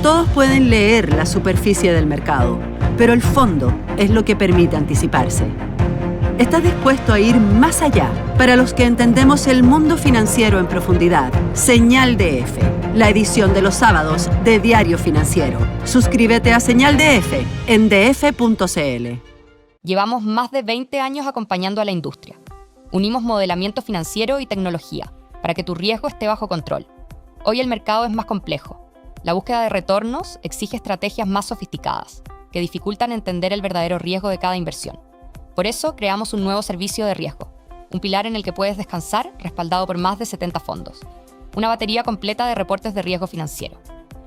Todos pueden leer la superficie del mercado, pero el fondo es lo que permite anticiparse. ¿Estás dispuesto a ir más allá? Para los que entendemos el mundo financiero en profundidad, Señal DF, la edición de los sábados de Diario Financiero. Suscríbete a Señal DF en df.cl. Llevamos más de 20 años acompañando a la industria. Unimos modelamiento financiero y tecnología para que tu riesgo esté bajo control. Hoy el mercado es más complejo. La búsqueda de retornos exige estrategias más sofisticadas, que dificultan entender el verdadero riesgo de cada inversión. Por eso creamos un nuevo servicio de riesgo, un pilar en el que puedes descansar respaldado por más de 70 fondos. Una batería completa de reportes de riesgo financiero.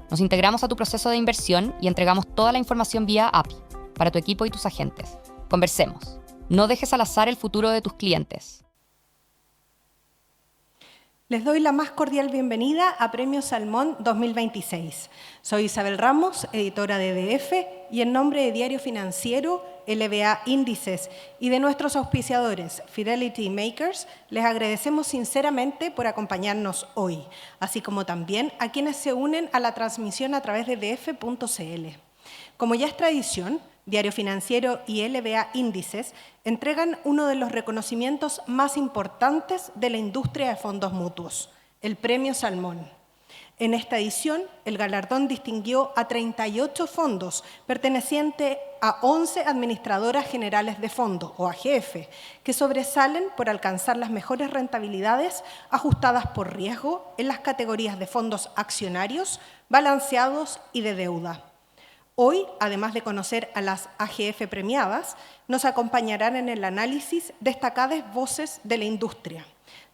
Nos integramos a tu proceso de inversión y entregamos toda la información vía API para tu equipo y tus agentes. Conversemos. No dejes al azar el futuro de tus clientes. Les doy la más cordial bienvenida a Premio Salmón 2026. Soy Isabel Ramos, editora de DF, y en nombre de Diario Financiero, LBA Índices y de nuestros auspiciadores Fidelity Makers, les agradecemos sinceramente por acompañarnos hoy, así como también a quienes se unen a la transmisión a través de df.cl. Como ya es tradición, Diario Financiero y LBA Índices entregan uno de los reconocimientos más importantes de la industria de fondos mutuos, el Premio Salmón. En esta edición, el galardón distinguió a 38 fondos pertenecientes a 11 administradoras generales de fondos, o AGF, que sobresalen por alcanzar las mejores rentabilidades ajustadas por riesgo en las categorías de fondos accionarios, balanceados y de deuda. Hoy, además de conocer a las AGF premiadas, nos acompañarán en el análisis destacadas voces de la industria.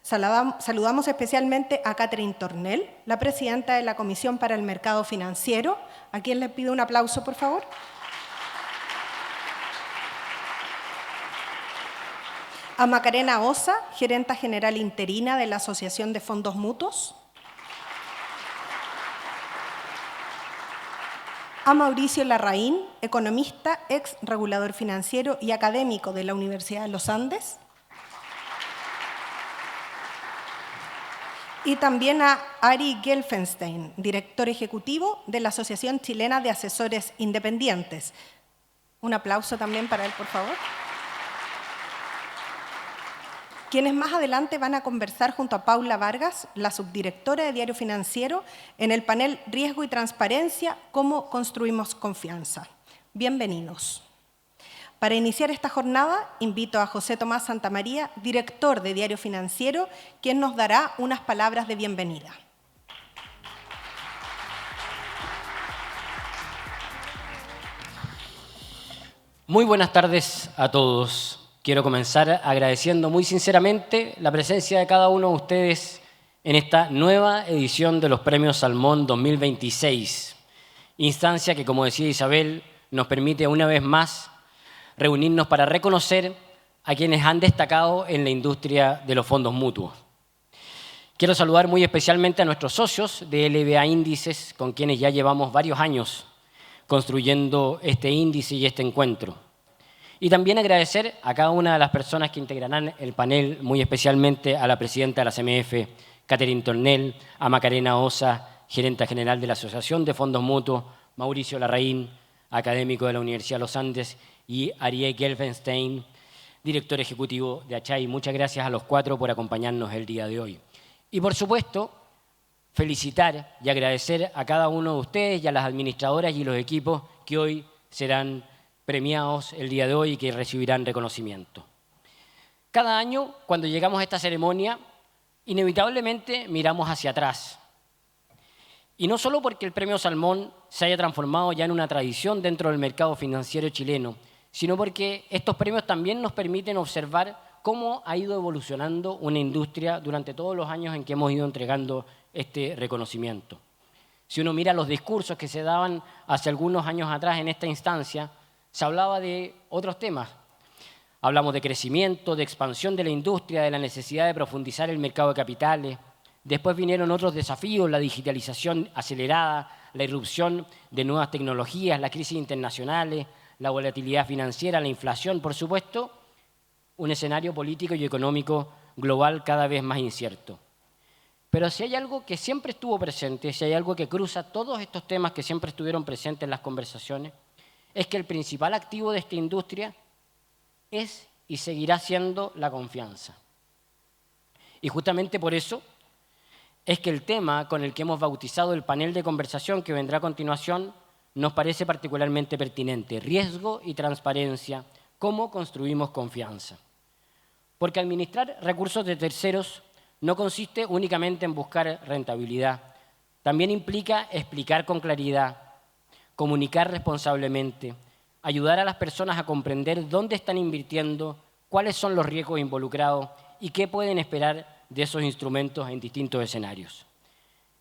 Saludamos especialmente a Catherine Tornel, la presidenta de la Comisión para el Mercado Financiero, a quien le pido un aplauso, por favor. A Macarena Osa, gerenta general interina de la Asociación de Fondos Mutuos. A Mauricio Larraín, economista, ex regulador financiero y académico de la Universidad de los Andes. Y también a Ari Gelfenstein, director ejecutivo de la Asociación Chilena de Asesores Independientes. Un aplauso también para él, por favor. Quienes más adelante van a conversar junto a Paula Vargas, la subdirectora de Diario Financiero, en el panel Riesgo y Transparencia, cómo construimos confianza. Bienvenidos. Para iniciar esta jornada, invito a José Tomás Santamaría, director de Diario Financiero, quien nos dará unas palabras de bienvenida. Muy buenas tardes a todos. Quiero comenzar agradeciendo muy sinceramente la presencia de cada uno de ustedes en esta nueva edición de los Premios Salmón 2026, instancia que, como decía Isabel, nos permite una vez más reunirnos para reconocer a quienes han destacado en la industria de los fondos mutuos. Quiero saludar muy especialmente a nuestros socios de LBA Índices, con quienes ya llevamos varios años construyendo este índice y este encuentro. Y también agradecer a cada una de las personas que integrarán el panel, muy especialmente a la presidenta de la CMF, Catherine Tornel, a Macarena Osa, gerenta general de la Asociación de Fondos Mutuos, Mauricio Larraín, académico de la Universidad de los Andes, y Ariel Gelfenstein, director ejecutivo de Achay. Muchas gracias a los cuatro por acompañarnos el día de hoy. Y por supuesto, felicitar y agradecer a cada uno de ustedes y a las administradoras y los equipos que hoy serán premiados el día de hoy y que recibirán reconocimiento. Cada año, cuando llegamos a esta ceremonia, inevitablemente miramos hacia atrás. Y no solo porque el Premio Salmón se haya transformado ya en una tradición dentro del mercado financiero chileno, sino porque estos premios también nos permiten observar cómo ha ido evolucionando una industria durante todos los años en que hemos ido entregando este reconocimiento. Si uno mira los discursos que se daban hace algunos años atrás en esta instancia, se hablaba de otros temas. Hablamos de crecimiento, de expansión de la industria, de la necesidad de profundizar el mercado de capitales. Después vinieron otros desafíos, la digitalización acelerada, la irrupción de nuevas tecnologías, las crisis internacionales, la volatilidad financiera, la inflación, por supuesto, un escenario político y económico global cada vez más incierto. Pero si hay algo que siempre estuvo presente, si hay algo que cruza todos estos temas que siempre estuvieron presentes en las conversaciones, es que el principal activo de esta industria es y seguirá siendo la confianza. Y justamente por eso es que el tema con el que hemos bautizado el panel de conversación que vendrá a continuación nos parece particularmente pertinente: riesgo y transparencia, cómo construimos confianza. Porque administrar recursos de terceros no consiste únicamente en buscar rentabilidad, también implica explicar con claridad, comunicar responsablemente, ayudar a las personas a comprender dónde están invirtiendo, cuáles son los riesgos involucrados y qué pueden esperar de esos instrumentos en distintos escenarios.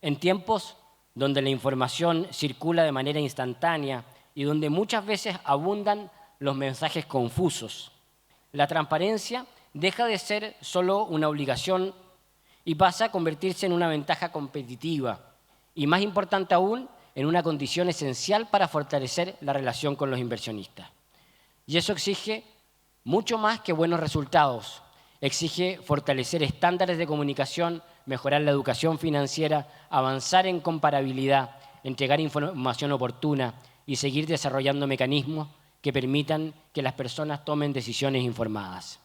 En tiempos donde la información circula de manera instantánea y donde muchas veces abundan los mensajes confusos, la transparencia deja de ser solo una obligación y pasa a convertirse en una ventaja competitiva y, más importante aún, en una condición esencial para fortalecer la relación con los inversionistas. Y eso exige mucho más que buenos resultados. Exige fortalecer estándares de comunicación, mejorar la educación financiera, avanzar en comparabilidad, entregar información oportuna y seguir desarrollando mecanismos que permitan que las personas tomen decisiones informadas.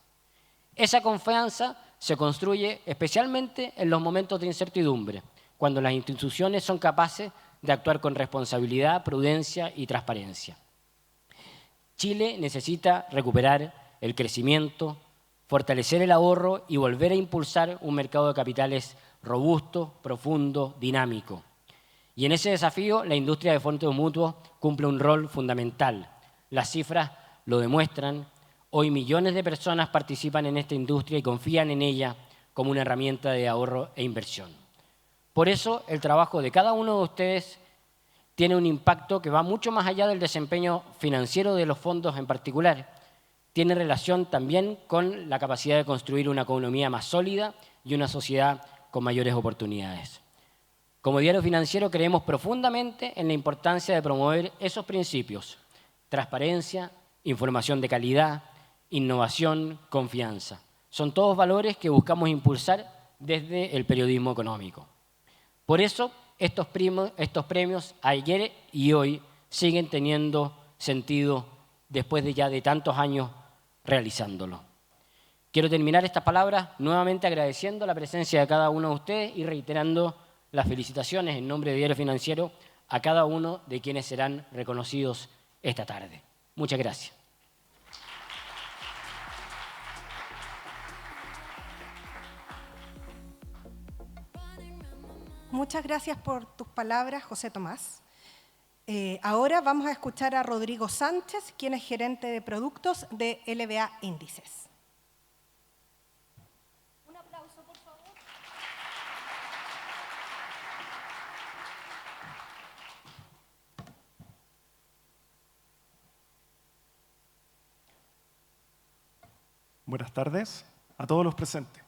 Esa confianza se construye especialmente en los momentos de incertidumbre, cuando las instituciones son capaces de actuar con responsabilidad, prudencia y transparencia. Chile necesita recuperar el crecimiento, fortalecer el ahorro y volver a impulsar un mercado de capitales robusto, profundo, dinámico. Y en ese desafío, la industria de fondos mutuos cumple un rol fundamental. Las cifras lo demuestran. Hoy millones de personas participan en esta industria y confían en ella como una herramienta de ahorro e inversión. Por eso, el trabajo de cada uno de ustedes tiene un impacto que va mucho más allá del desempeño financiero de los fondos en particular. Tiene relación también con la capacidad de construir una economía más sólida y una sociedad con mayores oportunidades. Como Diario Financiero creemos profundamente en la importancia de promover esos principios: transparencia, información de calidad, innovación, confianza. Son todos valores que buscamos impulsar desde el periodismo económico. Por eso, estos premios ayer y hoy siguen teniendo sentido después de ya de tantos años realizándolo. Quiero terminar estas palabras nuevamente agradeciendo la presencia de cada uno de ustedes y reiterando las felicitaciones en nombre de Diario Financiero a cada uno de quienes serán reconocidos esta tarde. Muchas gracias. Muchas gracias por tus palabras, José Tomás. Ahora vamos a escuchar a Rodrigo Sánchez, quien es gerente de productos de LBA Índices. Un aplauso, por favor. Buenas tardes a todos los presentes.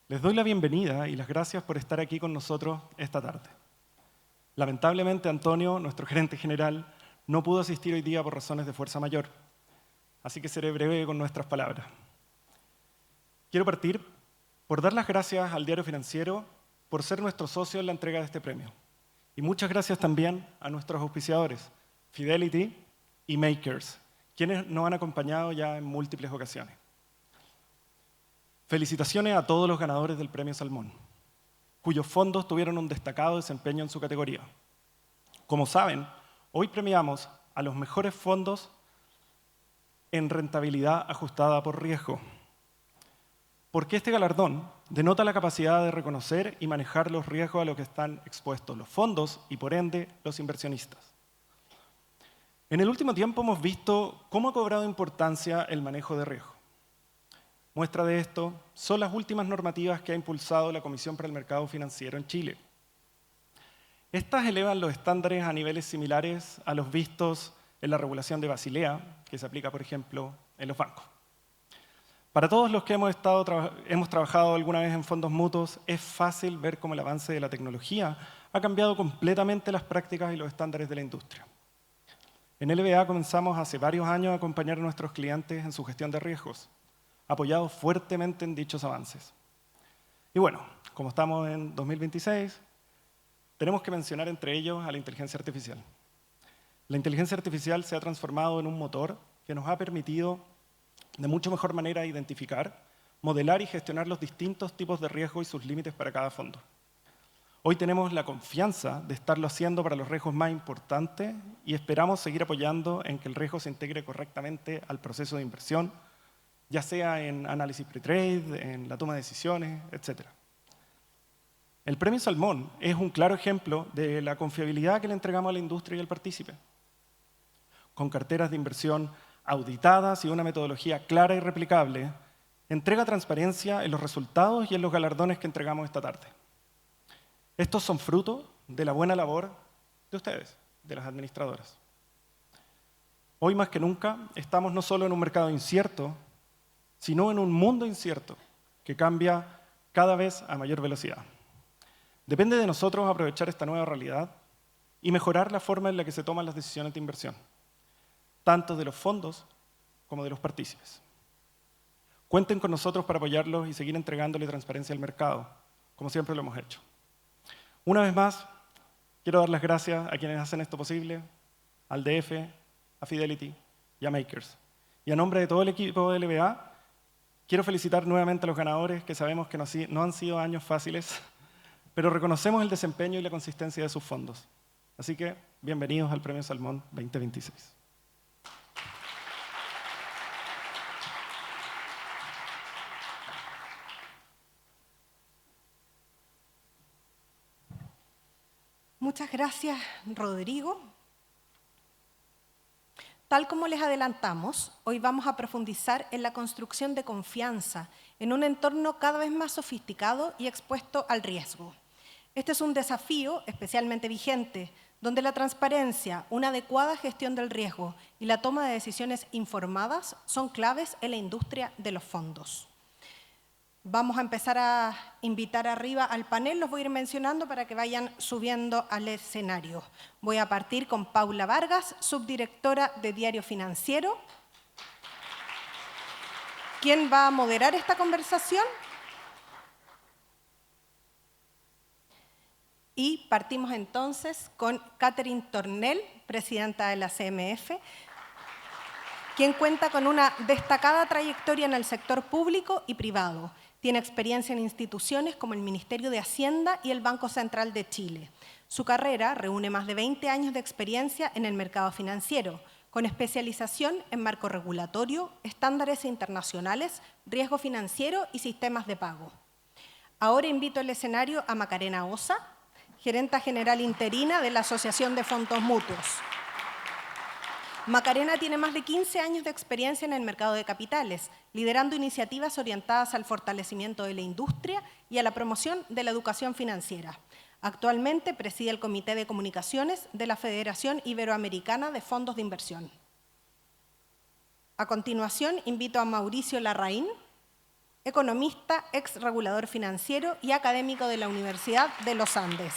Les doy la bienvenida y las gracias por estar aquí con nosotros esta tarde. Lamentablemente, Antonio, nuestro gerente general, no pudo asistir hoy día por razones de fuerza mayor, así que seré breve con nuestras palabras. Quiero partir por dar las gracias al Diario Financiero por ser nuestro socio en la entrega de este premio. Y muchas gracias también a nuestros auspiciadores, Fidelity y Makers, quienes nos han acompañado ya en múltiples ocasiones. Felicitaciones a todos los ganadores del Premio Salmón, cuyos fondos tuvieron un destacado desempeño en su categoría. Como saben, hoy premiamos a los mejores fondos en rentabilidad ajustada por riesgo, porque este galardón denota la capacidad de reconocer y manejar los riesgos a los que están expuestos los fondos y, por ende, los inversionistas. En el último tiempo hemos visto cómo ha cobrado importancia el manejo de riesgo. Muestra de esto son las últimas normativas que ha impulsado la Comisión para el Mercado Financiero en Chile. Estas elevan los estándares a niveles similares a los vistos en la regulación de Basilea, que se aplica, por ejemplo, en los bancos. Para todos los que hemos trabajado alguna vez en fondos mutuos, es fácil ver cómo el avance de la tecnología ha cambiado completamente las prácticas y los estándares de la industria. En LBA comenzamos hace varios años a acompañar a nuestros clientes en su gestión de riesgos, apoyados fuertemente en dichos avances. Y bueno, como estamos en 2026, tenemos que mencionar entre ellos a la inteligencia artificial. La inteligencia artificial se ha transformado en un motor que nos ha permitido de mucho mejor manera identificar, modelar y gestionar los distintos tipos de riesgo y sus límites para cada fondo. Hoy tenemos la confianza de estarlo haciendo para los riesgos más importantes y esperamos seguir apoyando en que el riesgo se integre correctamente al proceso de inversión, ya sea en análisis pre-trade, en la toma de decisiones, etc. El Premio Salmón es un claro ejemplo de la confiabilidad que le entregamos a la industria y al partícipe. Con carteras de inversión auditadas y una metodología clara y replicable, entrega transparencia en los resultados y en los galardones que entregamos esta tarde. Estos son fruto de la buena labor de ustedes, de las administradoras. Hoy más que nunca estamos no solo en un mercado incierto, sino en un mundo incierto que cambia cada vez a mayor velocidad. Depende de nosotros aprovechar esta nueva realidad y mejorar la forma en la que se toman las decisiones de inversión, tanto de los fondos como de los partícipes. Cuenten con nosotros para apoyarlos y seguir entregándole transparencia al mercado, como siempre lo hemos hecho. Una vez más, quiero dar las gracias a quienes hacen esto posible, al DF, a Fidelity y a Makers. Y a nombre de todo el equipo de LBA, quiero felicitar nuevamente a los ganadores, que sabemos que no han sido años fáciles, pero reconocemos el desempeño y la consistencia de sus fondos. Así que, bienvenidos al Premio Salmón 2026. Muchas gracias, Rodrigo. Tal como les adelantamos, hoy vamos a profundizar en la construcción de confianza en un entorno cada vez más sofisticado y expuesto al riesgo. Este es un desafío especialmente vigente, donde la transparencia, una adecuada gestión del riesgo y la toma de decisiones informadas son claves en la industria de los fondos. Vamos a empezar a invitar arriba al panel, los voy a ir mencionando para que vayan subiendo al escenario. Voy a partir con Paula Vargas, subdirectora de Diario Financiero. ¿Quién va a moderar esta conversación? Y partimos entonces con Catherine Tornel, presidenta de la CMF, quien cuenta con una destacada trayectoria en el sector público y privado. Tiene experiencia en instituciones como el Ministerio de Hacienda y el Banco Central de Chile. Su carrera reúne más de 20 años de experiencia en el mercado financiero, con especialización en marco regulatorio, estándares internacionales, riesgo financiero y sistemas de pago. Ahora invito al escenario a Macarena Osa, gerenta general interina de la Asociación de Fondos Mutuos. Macarena tiene más de 15 años de experiencia en el mercado de capitales, liderando iniciativas orientadas al fortalecimiento de la industria y a la promoción de la educación financiera. Actualmente preside el Comité de Comunicaciones de la Federación Iberoamericana de Fondos de Inversión. A continuación, invito a Mauricio Larraín, economista, ex regulador financiero y académico de la Universidad de los Andes.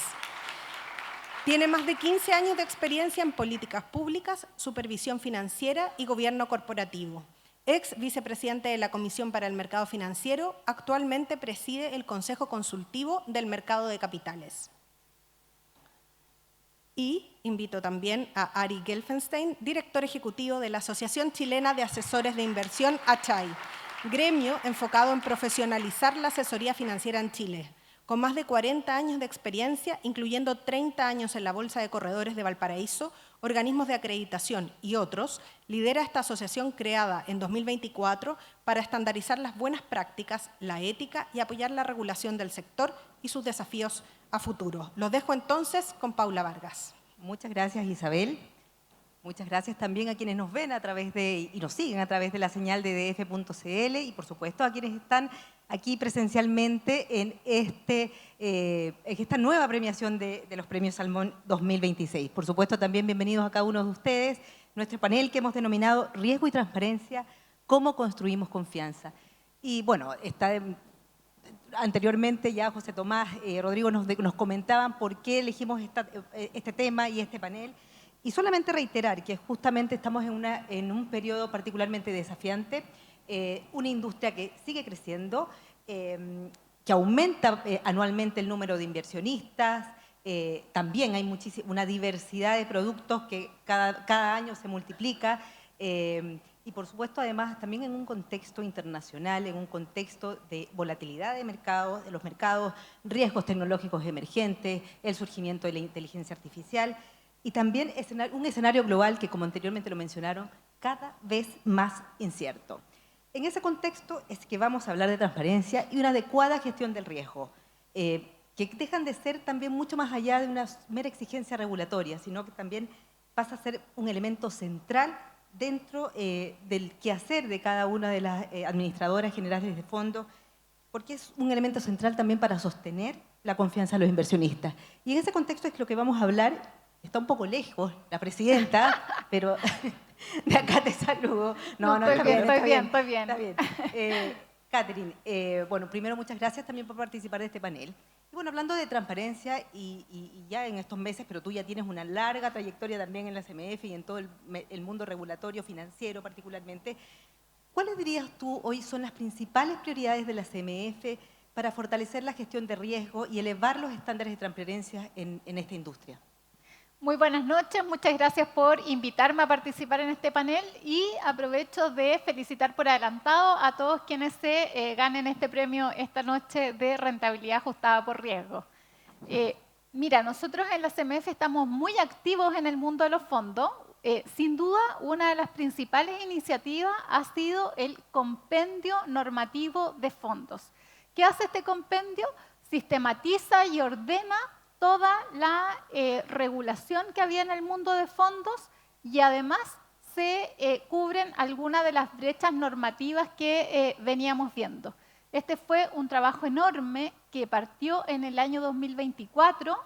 Tiene más de 15 años de experiencia en políticas públicas, supervisión financiera y gobierno corporativo. Ex vicepresidente de la Comisión para el Mercado Financiero, actualmente preside el Consejo Consultivo del Mercado de Capitales. Y invito también a Ari Gelfenstein, director ejecutivo de la Asociación Chilena de Asesores de Inversión, ACHAI, gremio enfocado en profesionalizar la asesoría financiera en Chile. Con más de 40 años de experiencia, incluyendo 30 años en la Bolsa de Corredores de Valparaíso, organismos de acreditación y otros, lidera esta asociación creada en 2024 para estandarizar las buenas prácticas, la ética y apoyar la regulación del sector y sus desafíos a futuro. Los dejo entonces con Paula Vargas. Muchas gracias, Isabel. Muchas gracias también a quienes nos ven a través de y nos siguen a través de la señal de df.cl y, por supuesto, a quienes están aquí presencialmente en esta nueva premiación de los Premios Salmón 2026. Por supuesto, también bienvenidos a cada uno de ustedes, nuestro panel que hemos denominado Riesgo y Transparencia, ¿cómo construimos confianza? Y bueno, anteriormente ya José Tomás, Rodrigo nos comentaban por qué elegimos este tema y este panel. Y solamente reiterar que justamente estamos en un periodo particularmente desafiante, una industria que sigue creciendo, que aumenta anualmente el número de inversionistas. También hay una diversidad de productos que cada año se multiplica. Y por supuesto, además, también en un contexto internacional, en un contexto de volatilidad de mercados, de los mercados, riesgos tecnológicos emergentes, el surgimiento de la inteligencia artificial y también un escenario global que, como anteriormente lo mencionaron, cada vez más incierto. En ese contexto es que vamos a hablar de transparencia y una adecuada gestión del riesgo, que dejan de ser también mucho más allá de una mera exigencia regulatoria, sino que también pasa a ser un elemento central dentro del quehacer de cada una de las administradoras generales de fondos, porque es un elemento central también para sostener la confianza de los inversionistas. Y en ese contexto es que lo que vamos a hablar, está un poco lejos la presidenta, pero de acá te saludo. Estoy bien. Está bien. Catherine, bueno, primero muchas gracias también por participar de este panel. Y bueno, hablando de transparencia y ya en estos meses, pero tú ya tienes una larga trayectoria también en la CMF y en todo el mundo regulatorio, financiero particularmente, ¿cuáles dirías tú hoy son las principales prioridades de la CMF para fortalecer la gestión de riesgo y elevar los estándares de transparencia en esta industria? Muy buenas noches, muchas gracias por invitarme a participar en este panel y aprovecho de felicitar por adelantado a todos quienes se ganen este premio esta noche de rentabilidad ajustada por riesgo. Mira, nosotros en la CMF estamos muy activos en el mundo de los fondos. Sin duda, una de las principales iniciativas ha sido el compendio normativo de fondos. ¿Qué hace este compendio? Sistematiza y ordena toda la regulación que había en el mundo de fondos y además se cubren algunas de las brechas normativas que veníamos viendo. Este fue un trabajo enorme que partió en el año 2024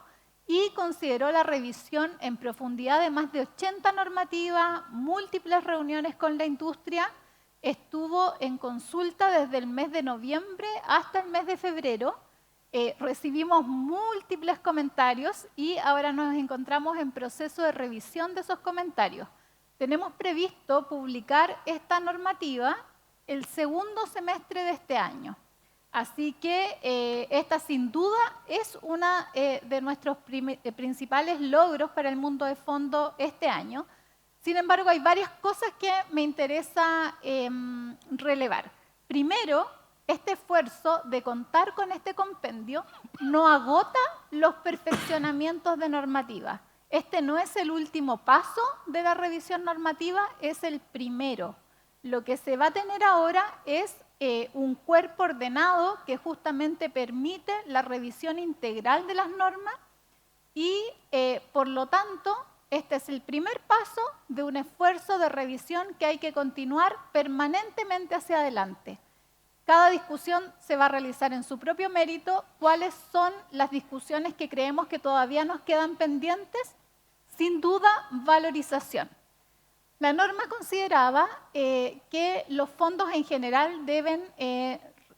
y consideró la revisión en profundidad de más de 80 normativas, múltiples reuniones con la industria, estuvo en consulta desde el mes de noviembre hasta el mes de febrero. Recibimos múltiples comentarios y ahora nos encontramos en proceso de revisión de esos comentarios. Tenemos previsto publicar esta normativa el segundo semestre de este año. Así que esta sin duda es uno de nuestros principales logros para el mundo de fondo este año. Sin embargo, hay varias cosas que me interesa relevar. Primero, este esfuerzo de contar con este compendio no agota los perfeccionamientos de normativa. Este no es el último paso de la revisión normativa, es el primero. Lo que se va a tener ahora es un cuerpo ordenado que justamente permite la revisión integral de las normas y, por lo tanto, este es el primer paso de un esfuerzo de revisión que hay que continuar permanentemente hacia adelante. Cada discusión se va a realizar en su propio mérito. ¿Cuáles son las discusiones que creemos que todavía nos quedan pendientes? Sin duda, valorización. La norma consideraba que los fondos en general deben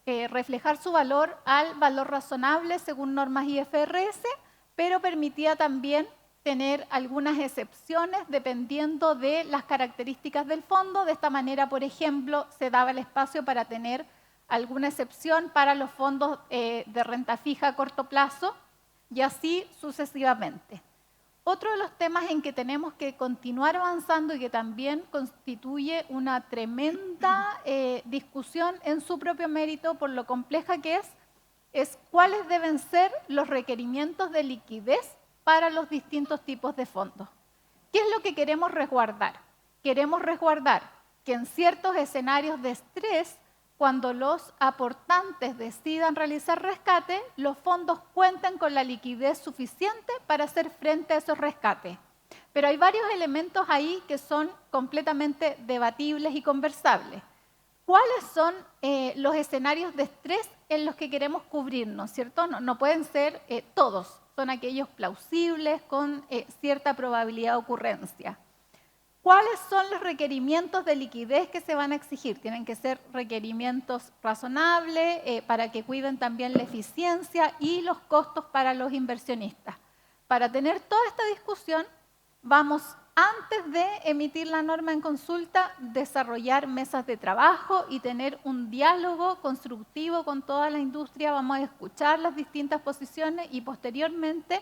reflejar su valor al valor razonable según normas IFRS, pero permitía también tener algunas excepciones dependiendo de las características del fondo. De esta manera, por ejemplo, se daba el espacio para tener alguna excepción para los fondos de renta fija a corto plazo y así sucesivamente. Otro de los temas en que tenemos que continuar avanzando y que también constituye una tremenda discusión en su propio mérito por lo compleja que es cuáles deben ser los requerimientos de liquidez para los distintos tipos de fondos. ¿Qué es lo que queremos resguardar? Queremos resguardar que en ciertos escenarios de estrés, cuando los aportantes decidan realizar rescate, los fondos cuenten con la liquidez suficiente para hacer frente a esos rescates. Pero hay varios elementos ahí que son completamente debatibles y conversables. ¿Cuáles son los escenarios de estrés en los que queremos cubrirnos? ¿Cierto? No pueden ser todos, son aquellos plausibles con cierta probabilidad de ocurrencia. ¿Cuáles son los requerimientos de liquidez que se van a exigir? Tienen que ser requerimientos razonables para que cuiden también la eficiencia y los costos para los inversionistas. Para tener toda esta discusión, vamos antes de emitir la norma en consulta, desarrollar mesas de trabajo y tener un diálogo constructivo con toda la industria. Vamos a escuchar las distintas posiciones y posteriormente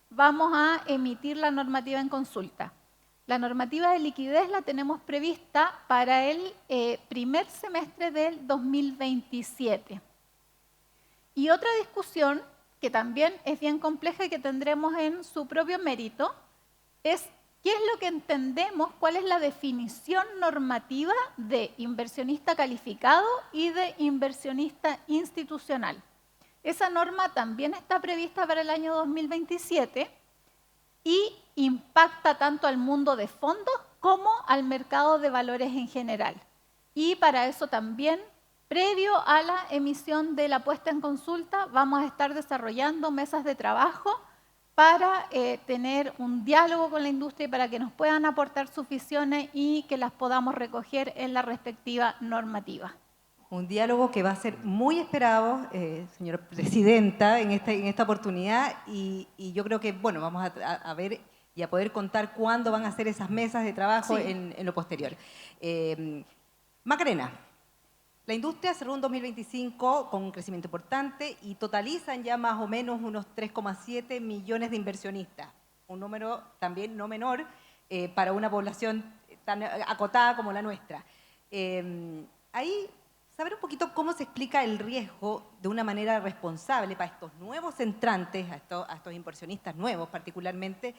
vamos a emitir la normativa en consulta. La normativa de liquidez la tenemos prevista para el primer semestre del 2027. Y otra discusión que también es bien compleja y que tendremos en su propio mérito es qué es lo que entendemos, cuál es la definición normativa de inversionista calificado y de inversionista institucional. Esa norma también está prevista para el año 2027 y impacta tanto al mundo de fondos como al mercado de valores en general. Y para eso también, previo a la emisión de la puesta en consulta, vamos a estar desarrollando mesas de trabajo para tener un diálogo con la industria y para que nos puedan aportar sus visiones y que las podamos recoger en la respectiva normativa. Un diálogo que va a ser muy esperado, señora presidenta, en esta oportunidad y yo creo que, bueno, vamos a ver y a poder contar cuándo van a ser esas mesas de trabajo Sí. en lo posterior. Macarena, la industria cerró un 2025 con un crecimiento importante y totalizan ya más o menos unos 3,7 millones de inversionistas, un número también no menor para una población tan acotada como la nuestra. Ahí, saber un poquito cómo se explica el riesgo de una manera responsable para estos nuevos entrantes, a estos inversionistas nuevos particularmente,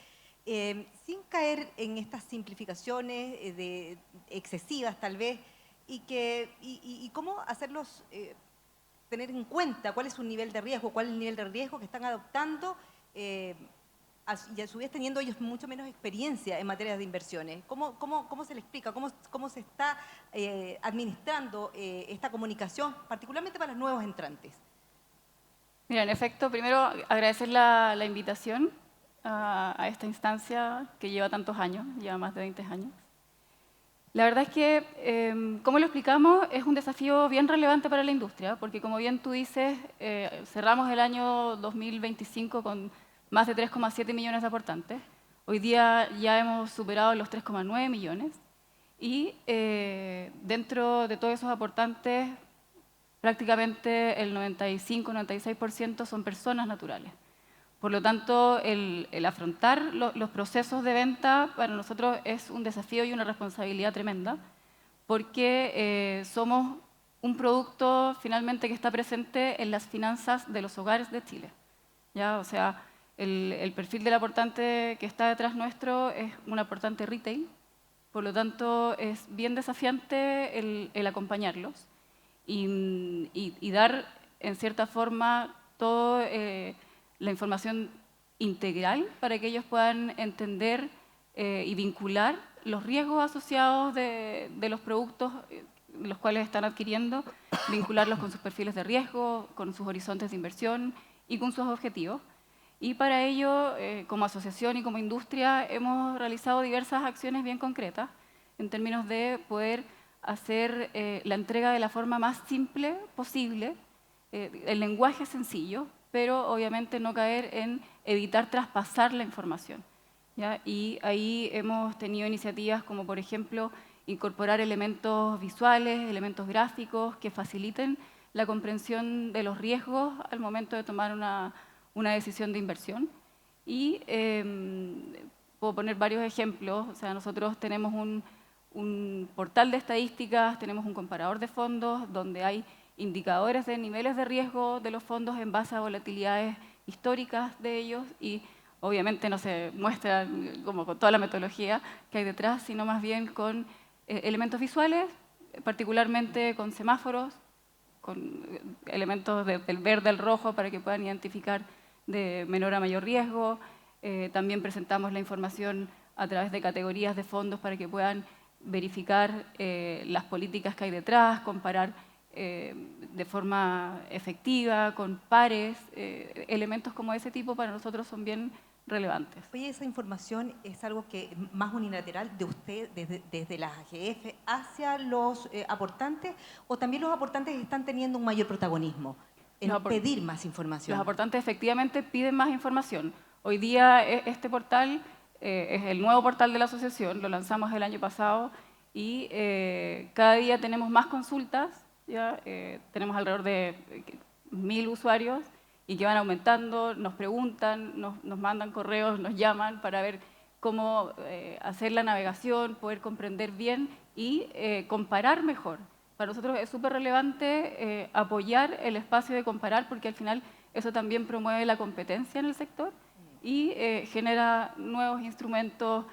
sin caer en estas simplificaciones excesivas tal vez, y cómo hacerlos tener en cuenta cuál es su nivel de riesgo, cuál es el nivel de riesgo que están adoptando y a su vez teniendo ellos mucho menos experiencia en materia de inversiones. ¿Cómo se le explica? ¿Cómo se está administrando esta comunicación, particularmente para los nuevos entrantes? Mira, en efecto, primero agradecer la invitación a esta instancia que lleva tantos años, lleva más de 20 años. La verdad es que, como lo explicamos, es un desafío bien relevante para la industria, porque como bien tú dices, cerramos el año 2025 con más de 3,7 millones de aportantes. Hoy día ya hemos superado los 3,9 millones y dentro de todos esos aportantes, prácticamente el 95-96% son personas naturales. Por lo tanto, el afrontar los procesos de venta para nosotros es un desafío y una responsabilidad tremenda, porque somos un producto finalmente que está presente en las finanzas de los hogares de Chile. ¿Ya? O sea, el perfil del aportante que está detrás nuestro es un aportante retail, por lo tanto es bien desafiante el acompañarlos y dar en cierta forma todo la información integral para que ellos puedan entender y vincular los riesgos asociados de los productos los cuales están adquiriendo, vincularlos con sus perfiles de riesgo, con sus horizontes de inversión y con sus objetivos. Y para ello, como asociación y como industria, hemos realizado diversas acciones bien concretas en términos de poder hacer la entrega de la forma más simple posible, el lenguaje sencillo, pero obviamente no caer en evitar traspasar la información, ¿ya? Y ahí hemos tenido iniciativas como, por ejemplo, incorporar elementos visuales, elementos gráficos que faciliten la comprensión de los riesgos al momento de tomar una decisión de inversión. Y puedo poner varios ejemplos. O sea, nosotros tenemos un portal de estadísticas, tenemos un comparador de fondos donde hay indicadores de niveles de riesgo de los fondos en base a volatilidades históricas de ellos y obviamente no se muestra como con toda la metodología que hay detrás, sino más bien con elementos visuales, particularmente con semáforos, con elementos del verde al rojo para que puedan identificar de menor a mayor riesgo. También presentamos la información a través de categorías de fondos para que puedan verificar las políticas que hay detrás, comparar de forma efectiva, con pares, elementos como ese tipo para nosotros son bien relevantes. Oye, ¿esa información es algo que más unilateral de usted, desde la AGF hacia los aportantes, o también los aportantes están teniendo un mayor protagonismo en pedir más información? Los aportantes efectivamente piden más información. Hoy día este portal es el nuevo portal de la asociación, lo lanzamos el año pasado y cada día tenemos más consultas, ¿ya? Tenemos alrededor de 1000 usuarios y que van aumentando, nos preguntan, nos mandan correos, nos llaman para ver cómo hacer la navegación, poder comprender bien y comparar mejor. Para nosotros es súper relevante apoyar el espacio de comparar porque al final eso también promueve la competencia en el sector y genera nuevos instrumentos,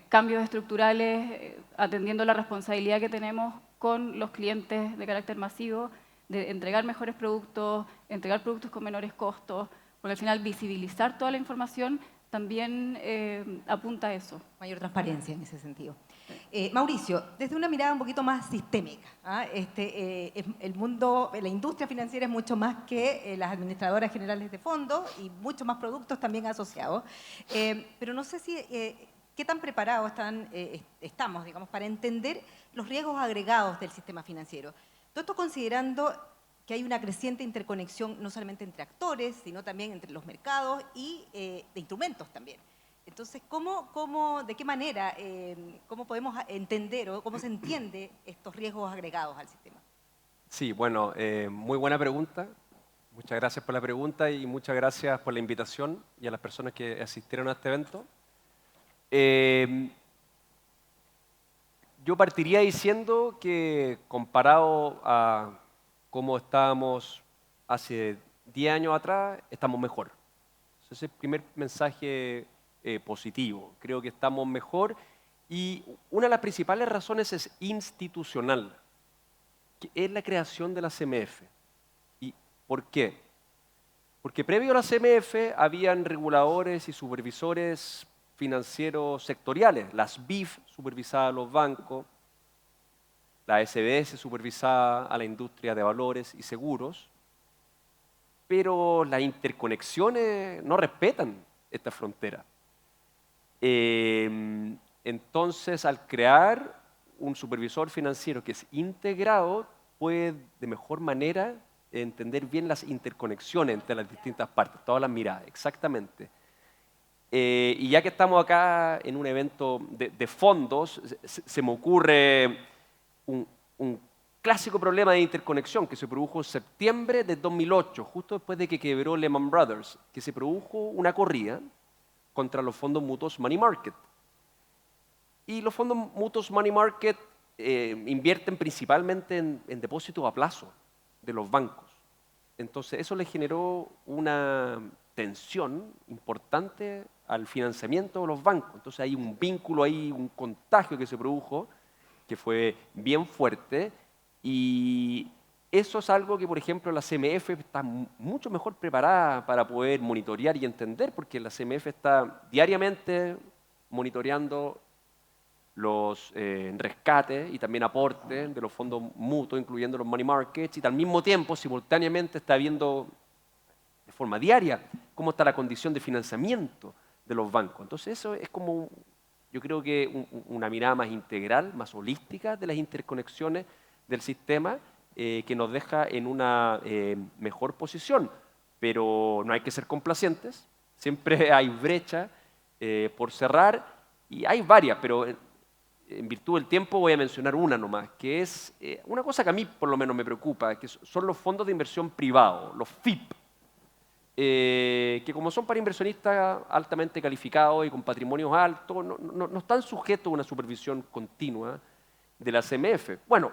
cambios estructurales, atendiendo la responsabilidad que tenemos con los clientes de carácter masivo, de entregar mejores productos, entregar productos con menores costos, porque al final visibilizar toda la información también apunta a eso. Mayor transparencia en ese sentido. Mauricio, desde una mirada un poquito más sistémica, ¿ah? El mundo, la industria financiera es mucho más que las administradoras generales de fondos y muchos más productos también asociados. Pero no sé si qué tan preparados estamos, digamos, para entender los riesgos agregados del sistema financiero. Todo esto considerando que hay una creciente interconexión no solamente entre actores, sino también entre los mercados y de instrumentos también. Entonces, ¿de qué manera, cómo podemos entender o cómo se entiende estos riesgos agregados al sistema? Sí, bueno, muy buena pregunta. Muchas gracias por la pregunta y muchas gracias por la invitación y a las personas que asistieron a este evento. Yo partiría diciendo que comparado a cómo estábamos hace 10 años atrás, estamos mejor. Ese es el primer mensaje positivo. Creo que estamos mejor y una de las principales razones es institucional, que es la creación de la CMF. ¿Y por qué? Porque previo a la CMF habían reguladores y supervisores financieros sectoriales. Las BIF supervisaban a los bancos, la SBS supervisaba a la industria de valores y seguros, pero las interconexiones no respetan esta frontera. Entonces, al crear un supervisor financiero que es integrado, puede de mejor manera entender bien las interconexiones entre las distintas partes, todas las miradas, exactamente. Y ya que estamos acá en un evento de fondos, se me ocurre un clásico problema de interconexión que se produjo en septiembre de 2008, justo después de que quebró Lehman Brothers, que se produjo una corrida contra los fondos mutuos Money Market. Y los fondos mutuos Money Market invierten principalmente en depósitos a plazo de los bancos. Entonces eso le generó una tensión importante al financiamiento de los bancos. Entonces hay un vínculo ahí, un contagio que se produjo, que fue bien fuerte, y eso es algo que, por ejemplo, la CMF está mucho mejor preparada para poder monitorear y entender, porque la CMF está diariamente monitoreando los rescates y también aportes de los fondos mutuos, incluyendo los money markets, y al mismo tiempo, simultáneamente, está viendo de forma diaria cómo está la condición de financiamiento de los bancos. Entonces eso es como, yo creo que una mirada más integral, más holística de las interconexiones del sistema, que nos deja en una mejor posición. Pero no hay que ser complacientes, siempre hay brecha por cerrar, y hay varias, pero en virtud del tiempo voy a mencionar una nomás, que es una cosa que a mí por lo menos me preocupa, que son los fondos de inversión privados, los FIP, que como son para inversionistas altamente calificados y con patrimonios altos, no están sujetos a una supervisión continua de la CMF. Bueno,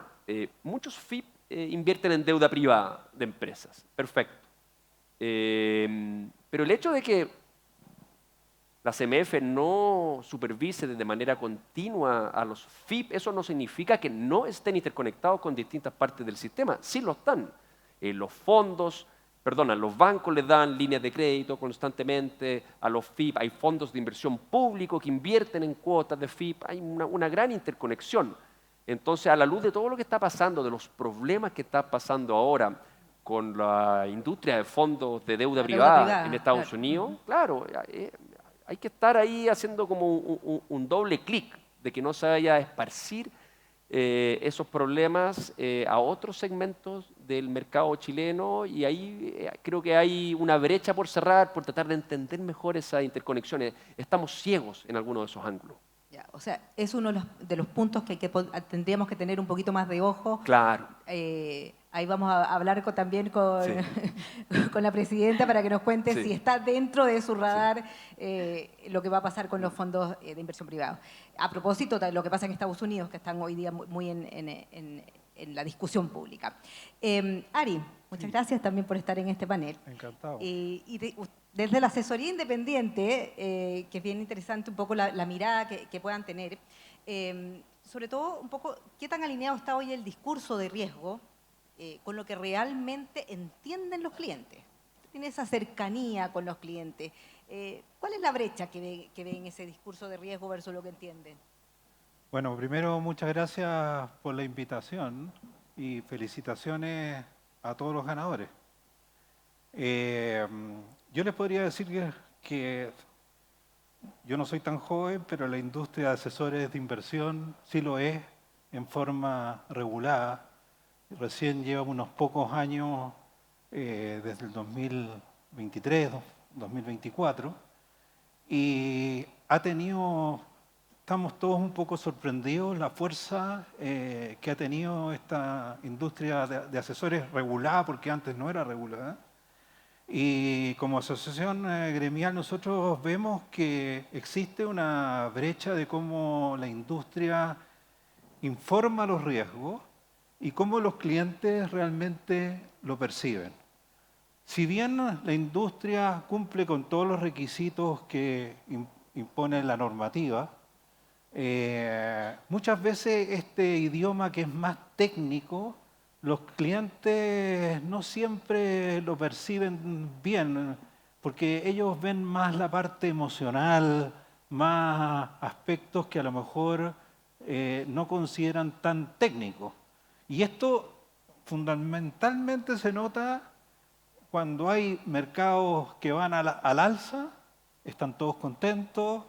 muchos FIP invierten en deuda privada de empresas, perfecto. Pero el hecho de que la CMF no supervise de manera continua a los FIP, eso no significa que no estén interconectados con distintas partes del sistema. Sí lo están. Los bancos les dan líneas de crédito constantemente a los FIP, hay fondos de inversión público que invierten en cuotas de FIP, hay una gran interconexión. Entonces, a la luz de todo lo que está pasando, de los problemas que está pasando ahora con la industria de fondos de deuda privada en Estados Unidos, claro, hay que estar ahí haciendo como un doble clic de que no se vaya a esparcir esos problemas a otros segmentos del mercado chileno y ahí creo que hay una brecha por cerrar, por tratar de entender mejor esas interconexiones. Estamos ciegos en algunos de esos ángulos. Ya, o sea, es uno de los puntos que tendríamos que tener un poquito más de ojo. Claro. Ahí vamos a hablar también con, Sí. con la presidenta para que nos cuente Sí. si está dentro de su radar lo que va a pasar con los fondos de inversión privados. A propósito de lo que pasa en Estados Unidos, que están hoy día muy en la discusión pública. Ari, muchas gracias también por estar en este panel. Encantado. Desde la asesoría independiente, que es bien interesante un poco la mirada que puedan tener, sobre todo un poco qué tan alineado está hoy el discurso de riesgo con lo que realmente entienden los clientes. Tiene esa cercanía con los clientes. ¿Cuál es la brecha que ve en ese discurso de riesgo versus lo que entienden? Bueno, primero muchas gracias por la invitación y felicitaciones a todos los ganadores. Yo les podría decir que yo no soy tan joven, pero la industria de asesores de inversión sí lo es en forma regulada. Recién lleva unos pocos años, desde el 2023, 2024, y estamos todos un poco sorprendidos la fuerza que ha tenido esta industria de asesores regulada, porque antes no era regulada. Y como asociación gremial nosotros vemos que existe una brecha de cómo la industria informa los riesgos y cómo los clientes realmente lo perciben. Si bien la industria cumple con todos los requisitos que impone la normativa, muchas veces este idioma que es más técnico, los clientes no siempre lo perciben bien, porque ellos ven más la parte emocional, más aspectos que a lo mejor no consideran tan técnicos. Y esto fundamentalmente se nota cuando hay mercados que van al alza, están todos contentos,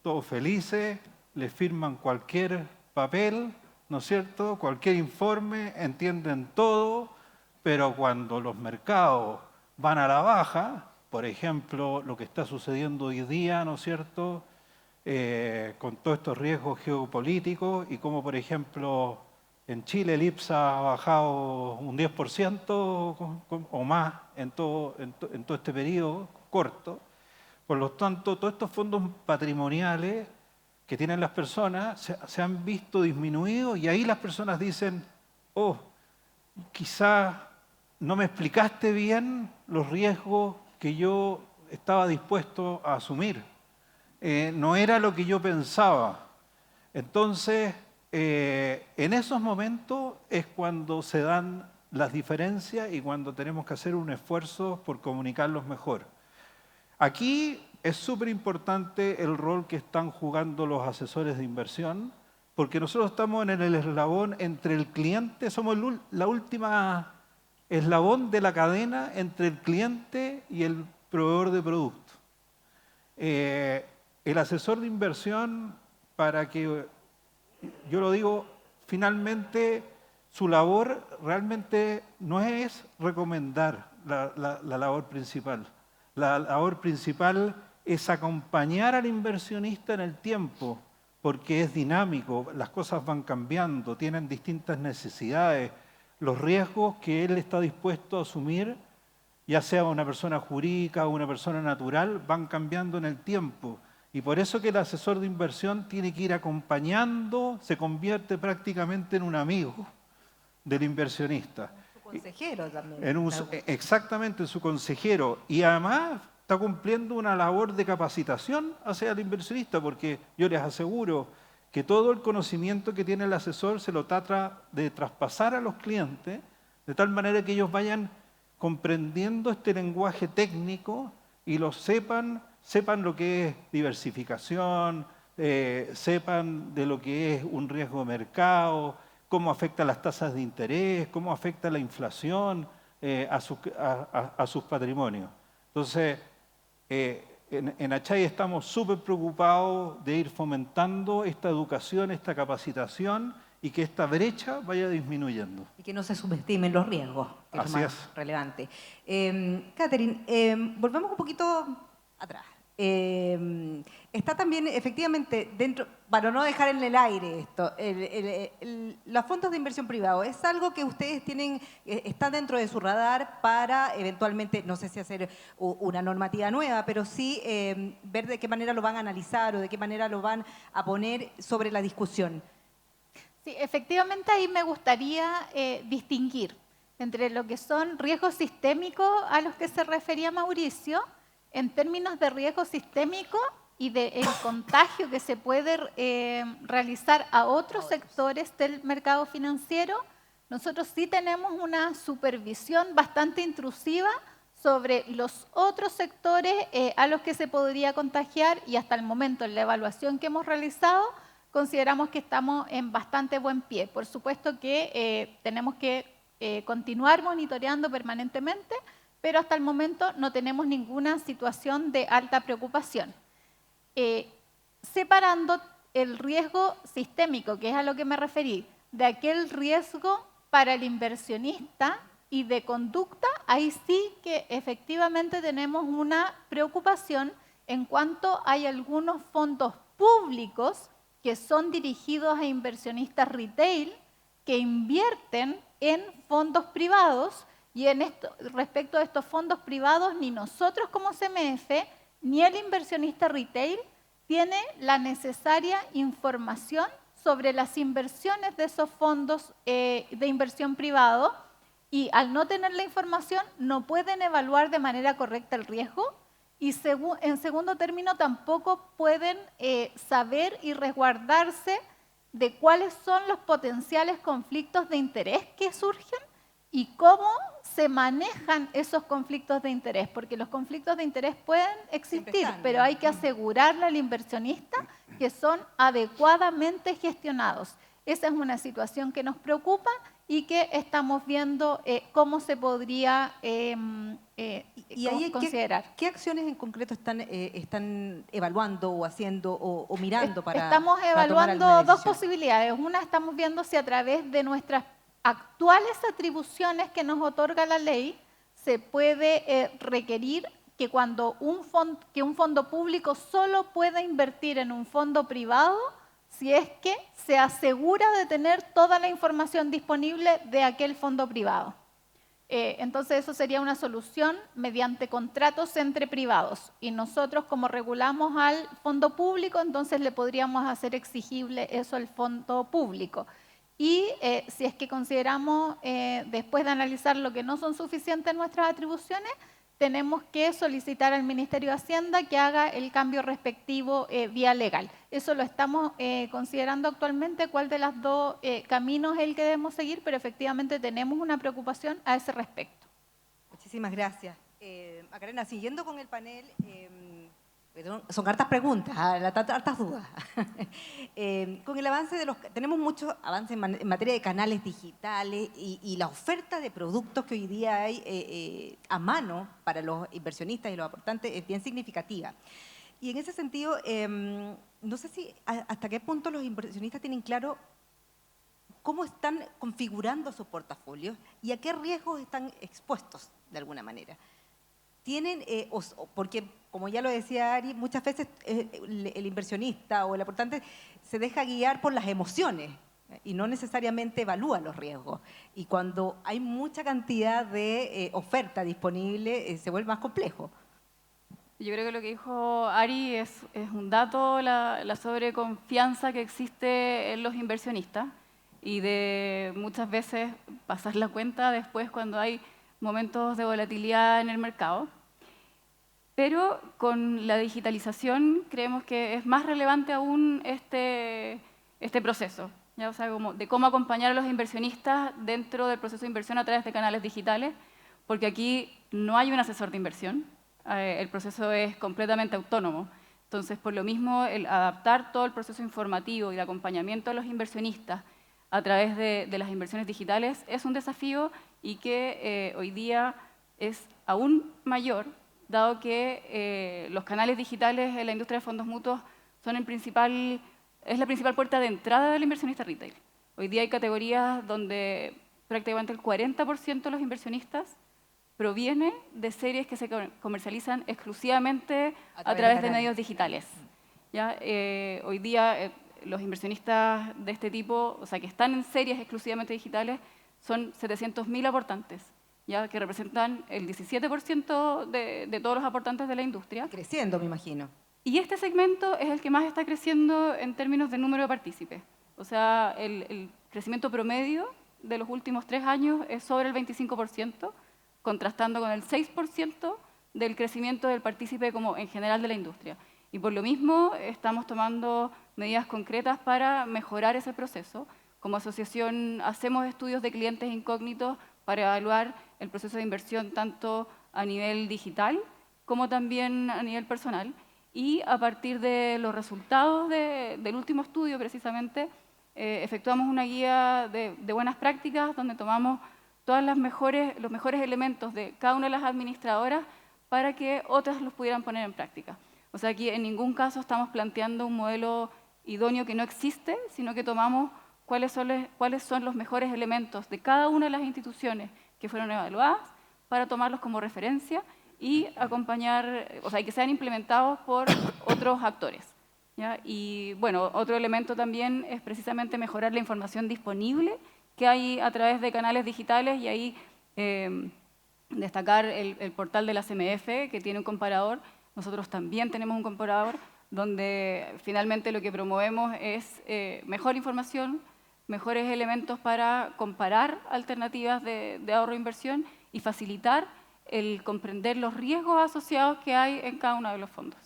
todos felices, les firman cualquier papel, ¿no es cierto? Cualquier informe, entienden todo, pero cuando los mercados van a la baja, por ejemplo, lo que está sucediendo hoy día, ¿no es cierto? Con todos estos riesgos geopolíticos y como, por ejemplo, en Chile el IPSA ha bajado un 10% o más en todo este periodo corto. Por lo tanto, todos estos fondos patrimoniales que tienen las personas se han visto disminuidos y ahí las personas dicen, oh, quizá no me explicaste bien los riesgos que yo estaba dispuesto a asumir. No era lo que yo pensaba. Entonces, en esos momentos es cuando se dan las diferencias y cuando tenemos que hacer un esfuerzo por comunicarlos mejor. Aquí es súper importante el rol que están jugando los asesores de inversión, porque nosotros estamos en el eslabón entre el cliente, somos la última eslabón de la cadena entre el cliente y el proveedor de producto. El asesor de inversión, para que, yo lo digo, finalmente su labor realmente no es recomendar la labor principal. La labor principal es acompañar al inversionista en el tiempo, porque es dinámico, las cosas van cambiando, tienen distintas necesidades, los riesgos que él está dispuesto a asumir, ya sea una persona jurídica o una persona natural, van cambiando en el tiempo. Y por eso que el asesor de inversión tiene que ir acompañando, se convierte prácticamente en un amigo del inversionista. Su consejero también. Exactamente, en su consejero. Y además está cumpliendo una labor de capacitación hacia el inversionista, porque yo les aseguro que todo el conocimiento que tiene el asesor se lo trata de traspasar a los clientes, de tal manera que ellos vayan comprendiendo este lenguaje técnico y lo sepan lo que es diversificación, sepan de lo que es un riesgo de mercado, cómo afecta las tasas de interés, cómo afecta la inflación a sus patrimonios. Entonces, en Achay estamos súper preocupados de ir fomentando esta educación, esta capacitación y que esta brecha vaya disminuyendo. Y que no se subestimen los riesgos, que es lo más relevante. Catherine, volvemos un poquito atrás. Está también, efectivamente, dentro, para no dejar en el aire esto, los fondos de inversión privado, ¿es algo que ustedes tienen, está dentro de su radar para eventualmente, no sé si hacer una normativa nueva, pero sí ver de qué manera lo van a analizar o de qué manera lo van a poner sobre la discusión? Sí, efectivamente ahí me gustaría distinguir entre lo que son riesgos sistémicos a los que se refería Mauricio, en términos de riesgo sistémico y del contagio que se puede realizar a otros sectores del mercado financiero. Nosotros sí tenemos una supervisión bastante intrusiva sobre los otros sectores a los que se podría contagiar, y hasta el momento en la evaluación que hemos realizado consideramos que estamos en bastante buen pie. Por supuesto que tenemos que continuar monitoreando permanentemente, pero hasta el momento no tenemos ninguna situación de alta preocupación. Separando el riesgo sistémico, que es a lo que me referí, de aquel riesgo para el inversionista y de conducta, ahí sí que efectivamente tenemos una preocupación en cuanto hay algunos fondos públicos que son dirigidos a inversionistas retail que invierten en fondos privados. Y respecto a estos fondos privados, ni nosotros como CMF, ni el inversionista retail tiene la necesaria información sobre las inversiones de esos fondos de inversión privado, y al no tener la información no pueden evaluar de manera correcta el riesgo, y en segundo término tampoco pueden saber y resguardarse de cuáles son los potenciales conflictos de interés que surgen y cómo se manejan esos conflictos de interés, porque los conflictos de interés pueden existir, pero hay que asegurarle al inversionista que son adecuadamente gestionados. Esa es una situación que nos preocupa y que estamos viendo cómo se podría considerar. ¿Qué acciones en concreto están evaluando o haciendo o mirando para Estamos evaluando dos posibilidades. Una, estamos viendo si a través de nuestras actuales atribuciones que nos otorga la ley se puede requerir que cuando un fondo público solo pueda invertir en un fondo privado si es que se asegura de tener toda la información disponible de aquel fondo privado. Entonces eso sería una solución mediante contratos entre privados, y nosotros, como regulamos al fondo público, entonces le podríamos hacer exigible eso al fondo público. Y si es que consideramos, después de analizar lo que no son suficientes nuestras atribuciones, tenemos que solicitar al Ministerio de Hacienda que haga el cambio respectivo vía legal. Eso lo estamos considerando actualmente, cuál de los dos caminos es el que debemos seguir, pero efectivamente tenemos una preocupación a ese respecto. Muchísimas gracias. Macarena, siguiendo con el panel, son hartas preguntas, hartas dudas. Con el avance tenemos muchos avances en materia de canales digitales y la oferta de productos que hoy día hay a mano para los inversionistas y los aportantes es bien significativa. Y en ese sentido, no sé si hasta qué punto los inversionistas tienen claro cómo están configurando sus portafolios y a qué riesgos están expuestos de alguna manera. Tienen, porque como ya lo decía Ari, muchas veces el inversionista o el aportante se deja guiar por las emociones y no necesariamente evalúa los riesgos. Y cuando hay mucha cantidad de oferta disponible, se vuelve más complejo. Yo creo que lo que dijo Ari es un dato, la sobreconfianza que existe en los inversionistas y de muchas veces pasar la cuenta después cuando hay momentos de volatilidad en el mercado. Pero con la digitalización creemos que es más relevante aún este proceso, ¿ya? O sea, de cómo acompañar a los inversionistas dentro del proceso de inversión a través de canales digitales, porque aquí no hay un asesor de inversión, el proceso es completamente autónomo. Entonces, por lo mismo, el adaptar todo el proceso informativo y de acompañamiento a los inversionistas a través de las inversiones digitales es un desafío y que hoy día es aún mayor, dado que los canales digitales en la industria de fondos mutuos son es la principal puerta de entrada del inversionista retail. Hoy día hay categorías donde prácticamente el 40% de los inversionistas proviene de series que se comercializan exclusivamente a través de medios digitales. ¿Ya? Hoy día los inversionistas de este tipo, o sea, que están en series exclusivamente digitales, son 700.000 aportantes, ¿ya? Que representan el 17% de todos los aportantes de la industria. Creciendo, me imagino. Y este segmento es el que más está creciendo en términos de número de partícipes. O sea, el crecimiento promedio de los últimos 3 años es sobre el 25%, contrastando con el 6% del crecimiento del partícipe como en general de la industria. Y por lo mismo estamos tomando medidas concretas para mejorar ese proceso. Como asociación hacemos estudios de clientes incógnitos para evaluar el proceso de inversión tanto a nivel digital como también a nivel personal. Y a partir de los resultados del último estudio, precisamente, efectuamos una guía de buenas prácticas donde tomamos todos los mejores elementos de cada una de las administradoras para que otras los pudieran poner en práctica. O sea, aquí en ningún caso estamos planteando un modelo idóneo que no existe, sino que tomamos cuáles son los mejores elementos de cada una de las instituciones que fueron evaluadas para tomarlos como referencia y acompañar, o sea, y que sean implementados por otros actores, ¿ya? Y bueno, otro elemento también es precisamente mejorar la información disponible que hay a través de canales digitales y ahí destacar el portal de la CMF, que tiene un comparador. Nosotros también tenemos un comparador donde finalmente lo que promovemos es mejor información, mejores elementos para comparar alternativas de ahorro e inversión y facilitar el comprender los riesgos asociados que hay en cada uno de los fondos.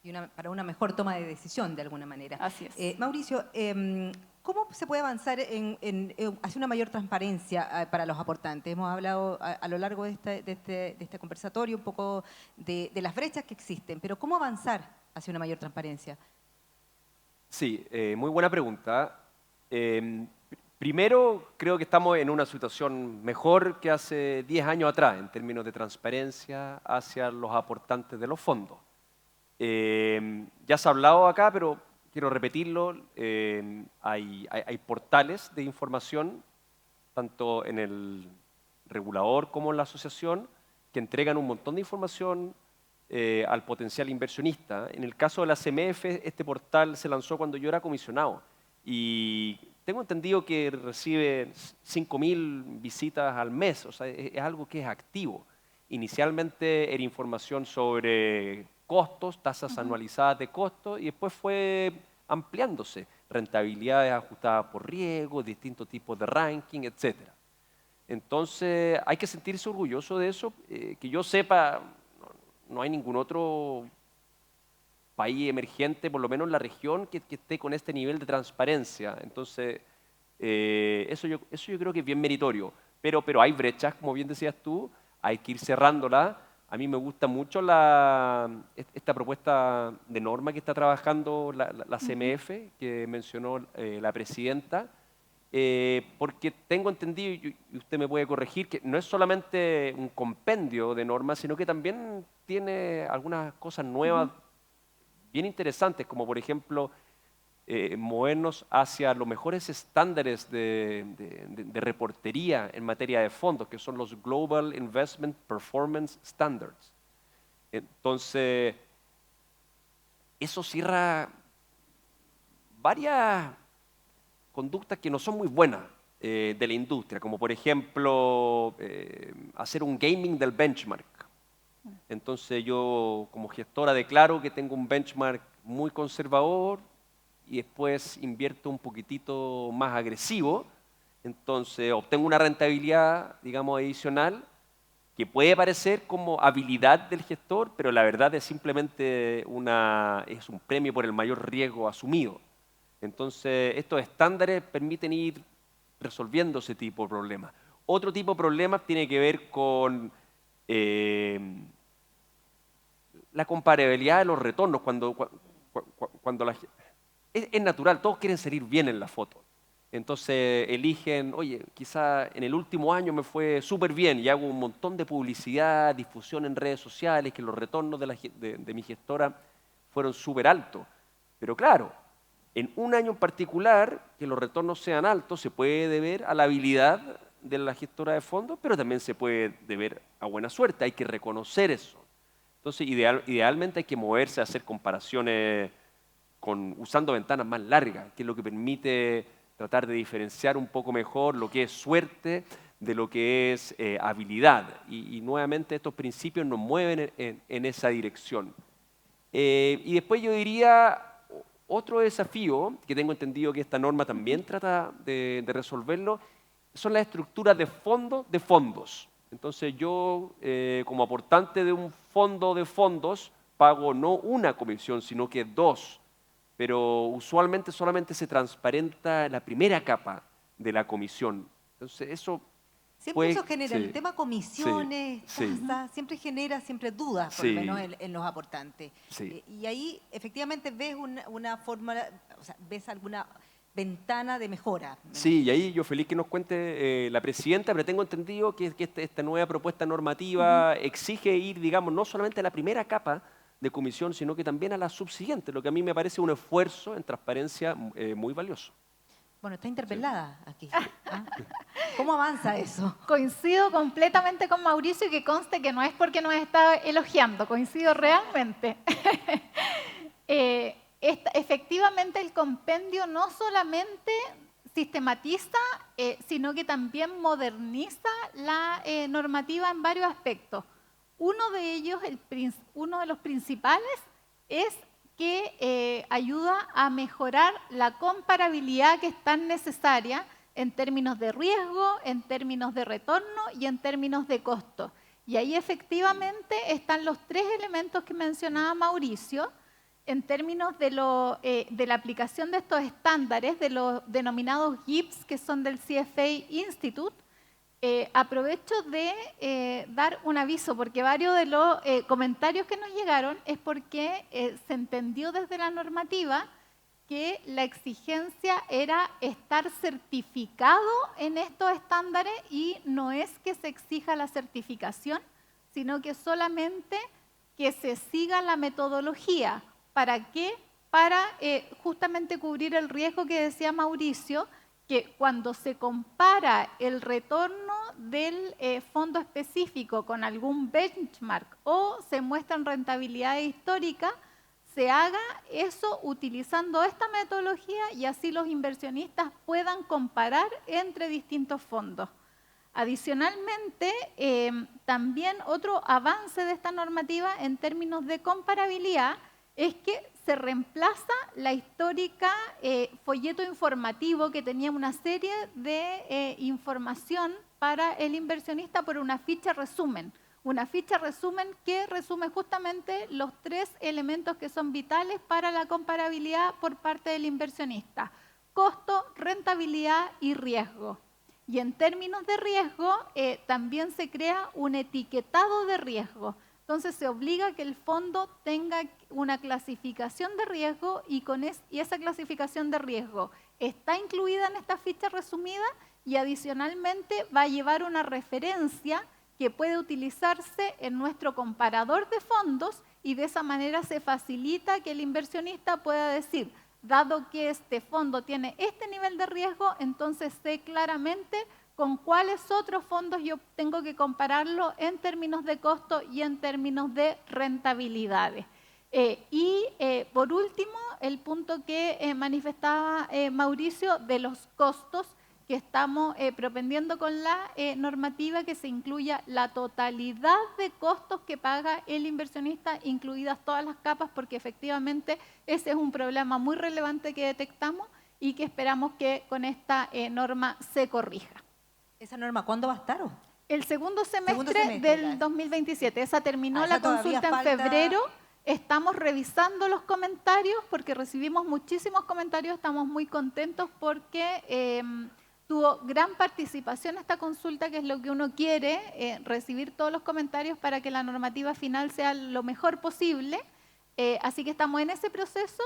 Y para una mejor toma de decisión, de alguna manera. Así es. Mauricio, ¿cómo se puede avanzar hacia una mayor transparencia para los aportantes? Hemos hablado a lo largo de este conversatorio un poco de las brechas que existen, pero ¿cómo avanzar hacia una mayor transparencia? Sí, muy buena pregunta. Primero, creo que estamos en una situación mejor que hace 10 años atrás en términos de transparencia hacia los aportantes de los fondos. Ya se ha hablado acá, pero quiero repetirlo, hay portales de información, tanto en el regulador como en la asociación, que entregan un montón de información al potencial inversionista. En el caso de la CMF, este portal se lanzó cuando yo era comisionado y tengo entendido que recibe 5.000 visitas al mes, o sea, es algo que es activo. Inicialmente era información sobre costos, tasas anualizadas de costos, y después fue ampliándose, rentabilidades ajustadas por riesgo, distintos tipos de ranking, etc. Entonces, hay que sentirse orgulloso de eso. Que yo sepa, no hay ningún otro país emergente, por lo menos en la región, que esté con este nivel de transparencia. Entonces, eso yo creo que es bien meritorio. Pero hay brechas, como bien decías tú, hay que ir cerrándolas. A mí me gusta mucho esta propuesta de norma que está trabajando la CMF, que mencionó la presidenta, porque tengo entendido, y usted me puede corregir, que no es solamente un compendio de normas, sino que también tiene algunas cosas nuevas bien interesantes, como por ejemplo movernos hacia los mejores estándares de reportería en materia de fondos, que son los Global Investment Performance Standards. Entonces, eso cierra varias conductas que no son muy buenas de la industria, como por ejemplo hacer un gaming del benchmark. Entonces yo como gestora declaro que tengo un benchmark muy conservador y después invierto un poquitito más agresivo, entonces obtengo una rentabilidad, digamos, adicional, que puede parecer como habilidad del gestor, pero la verdad es simplemente es un premio por el mayor riesgo asumido. Entonces, estos estándares permiten ir resolviendo ese tipo de problemas. Otro tipo de problemas tiene que ver con la comparabilidad de los retornos. Es natural, todos quieren salir bien en la foto. Entonces eligen, oye, quizá en el último año me fue súper bien y hago un montón de publicidad, difusión en redes sociales, que los retornos de mi gestora fueron súper altos. Pero claro, En un año en particular, que los retornos sean altos, se puede deber a la habilidad de la gestora de fondos, pero también se puede deber a buena suerte, hay que reconocer eso. Entonces, idealmente hay que moverse a hacer comparaciones usando ventanas más largas, que es lo que permite tratar de diferenciar un poco mejor lo que es suerte de lo que es habilidad. Y nuevamente estos principios nos mueven en esa dirección. Y después yo diría, otro desafío, que tengo entendido que esta norma también trata de resolverlo, son las estructuras de fondos. Entonces yo, como aportante de un fondo de fondos, pago no una comisión, sino que 2. Pero usualmente solamente se transparenta la primera capa de la comisión. Entonces eso Siempre eso genera, sí, el tema comisiones, tasas, siempre dudas, por lo menos en los aportantes. Sí. Y ahí efectivamente ves una fórmula, o sea, ves alguna ventana de mejora. Sí, y ahí yo feliz que nos cuente la presidenta, pero tengo entendido que esta nueva propuesta normativa exige ir, digamos, no solamente a la primera capa de comisión, sino que también a la subsiguiente, lo que a mí me parece un esfuerzo en transparencia muy valioso. Bueno, está interpelada aquí. ¿Ah? ¿Cómo avanza eso? Coincido completamente con Mauricio y que conste que no es porque nos está elogiando, coincido realmente. Efectivamente, el compendio no solamente sistematiza, sino que también moderniza la normativa en varios aspectos. Uno de ellos, uno de los principales, es que ayuda a mejorar la comparabilidad que es tan necesaria en términos de riesgo, en términos de retorno y en términos de costo. Y ahí efectivamente están los 3 elementos que mencionaba Mauricio en términos de la aplicación de estos estándares, de los denominados GIPS, que son del CFA Institute. Aprovecho de dar un aviso, porque varios de los comentarios que nos llegaron es porque se entendió desde la normativa que la exigencia era estar certificado en estos estándares y no es que se exija la certificación, sino que solamente que se siga la metodología. ¿Para qué? Para justamente cubrir el riesgo que decía Mauricio, que cuando se compara el retorno del fondo específico con algún benchmark o se muestran rentabilidades históricas, se haga eso utilizando esta metodología y así los inversionistas puedan comparar entre distintos fondos. Adicionalmente, también otro avance de esta normativa en términos de comparabilidad es que se reemplaza la histórica folleto informativo que tenía una serie de información para el inversionista por una ficha resumen. Una ficha resumen que resume justamente los 3 elementos que son vitales para la comparabilidad por parte del inversionista: costo, rentabilidad y riesgo. Y en términos de riesgo, también se crea un etiquetado de riesgo. Entonces se obliga a que el fondo tenga una clasificación de riesgo y esa clasificación de riesgo está incluida en esta ficha resumida y adicionalmente va a llevar una referencia que puede utilizarse en nuestro comparador de fondos y de esa manera se facilita que el inversionista pueda decir, dado que este fondo tiene este nivel de riesgo, entonces sé claramente con cuáles otros fondos yo tengo que compararlo en términos de costo y en términos de rentabilidades. Por último, el punto que manifestaba Mauricio de los costos, que estamos propendiendo con la normativa que se incluya la totalidad de costos que paga el inversionista, incluidas todas las capas, porque efectivamente ese es un problema muy relevante que detectamos y que esperamos que con esta norma se corrija. ¿Esa norma cuándo va a estar? El segundo semestre del 2027. Esa terminó la consulta en febrero. Estamos revisando los comentarios porque recibimos muchísimos comentarios. Estamos muy contentos porque tuvo gran participación esta consulta, que es lo que uno quiere, recibir todos los comentarios para que la normativa final sea lo mejor posible. Así que estamos en ese proceso,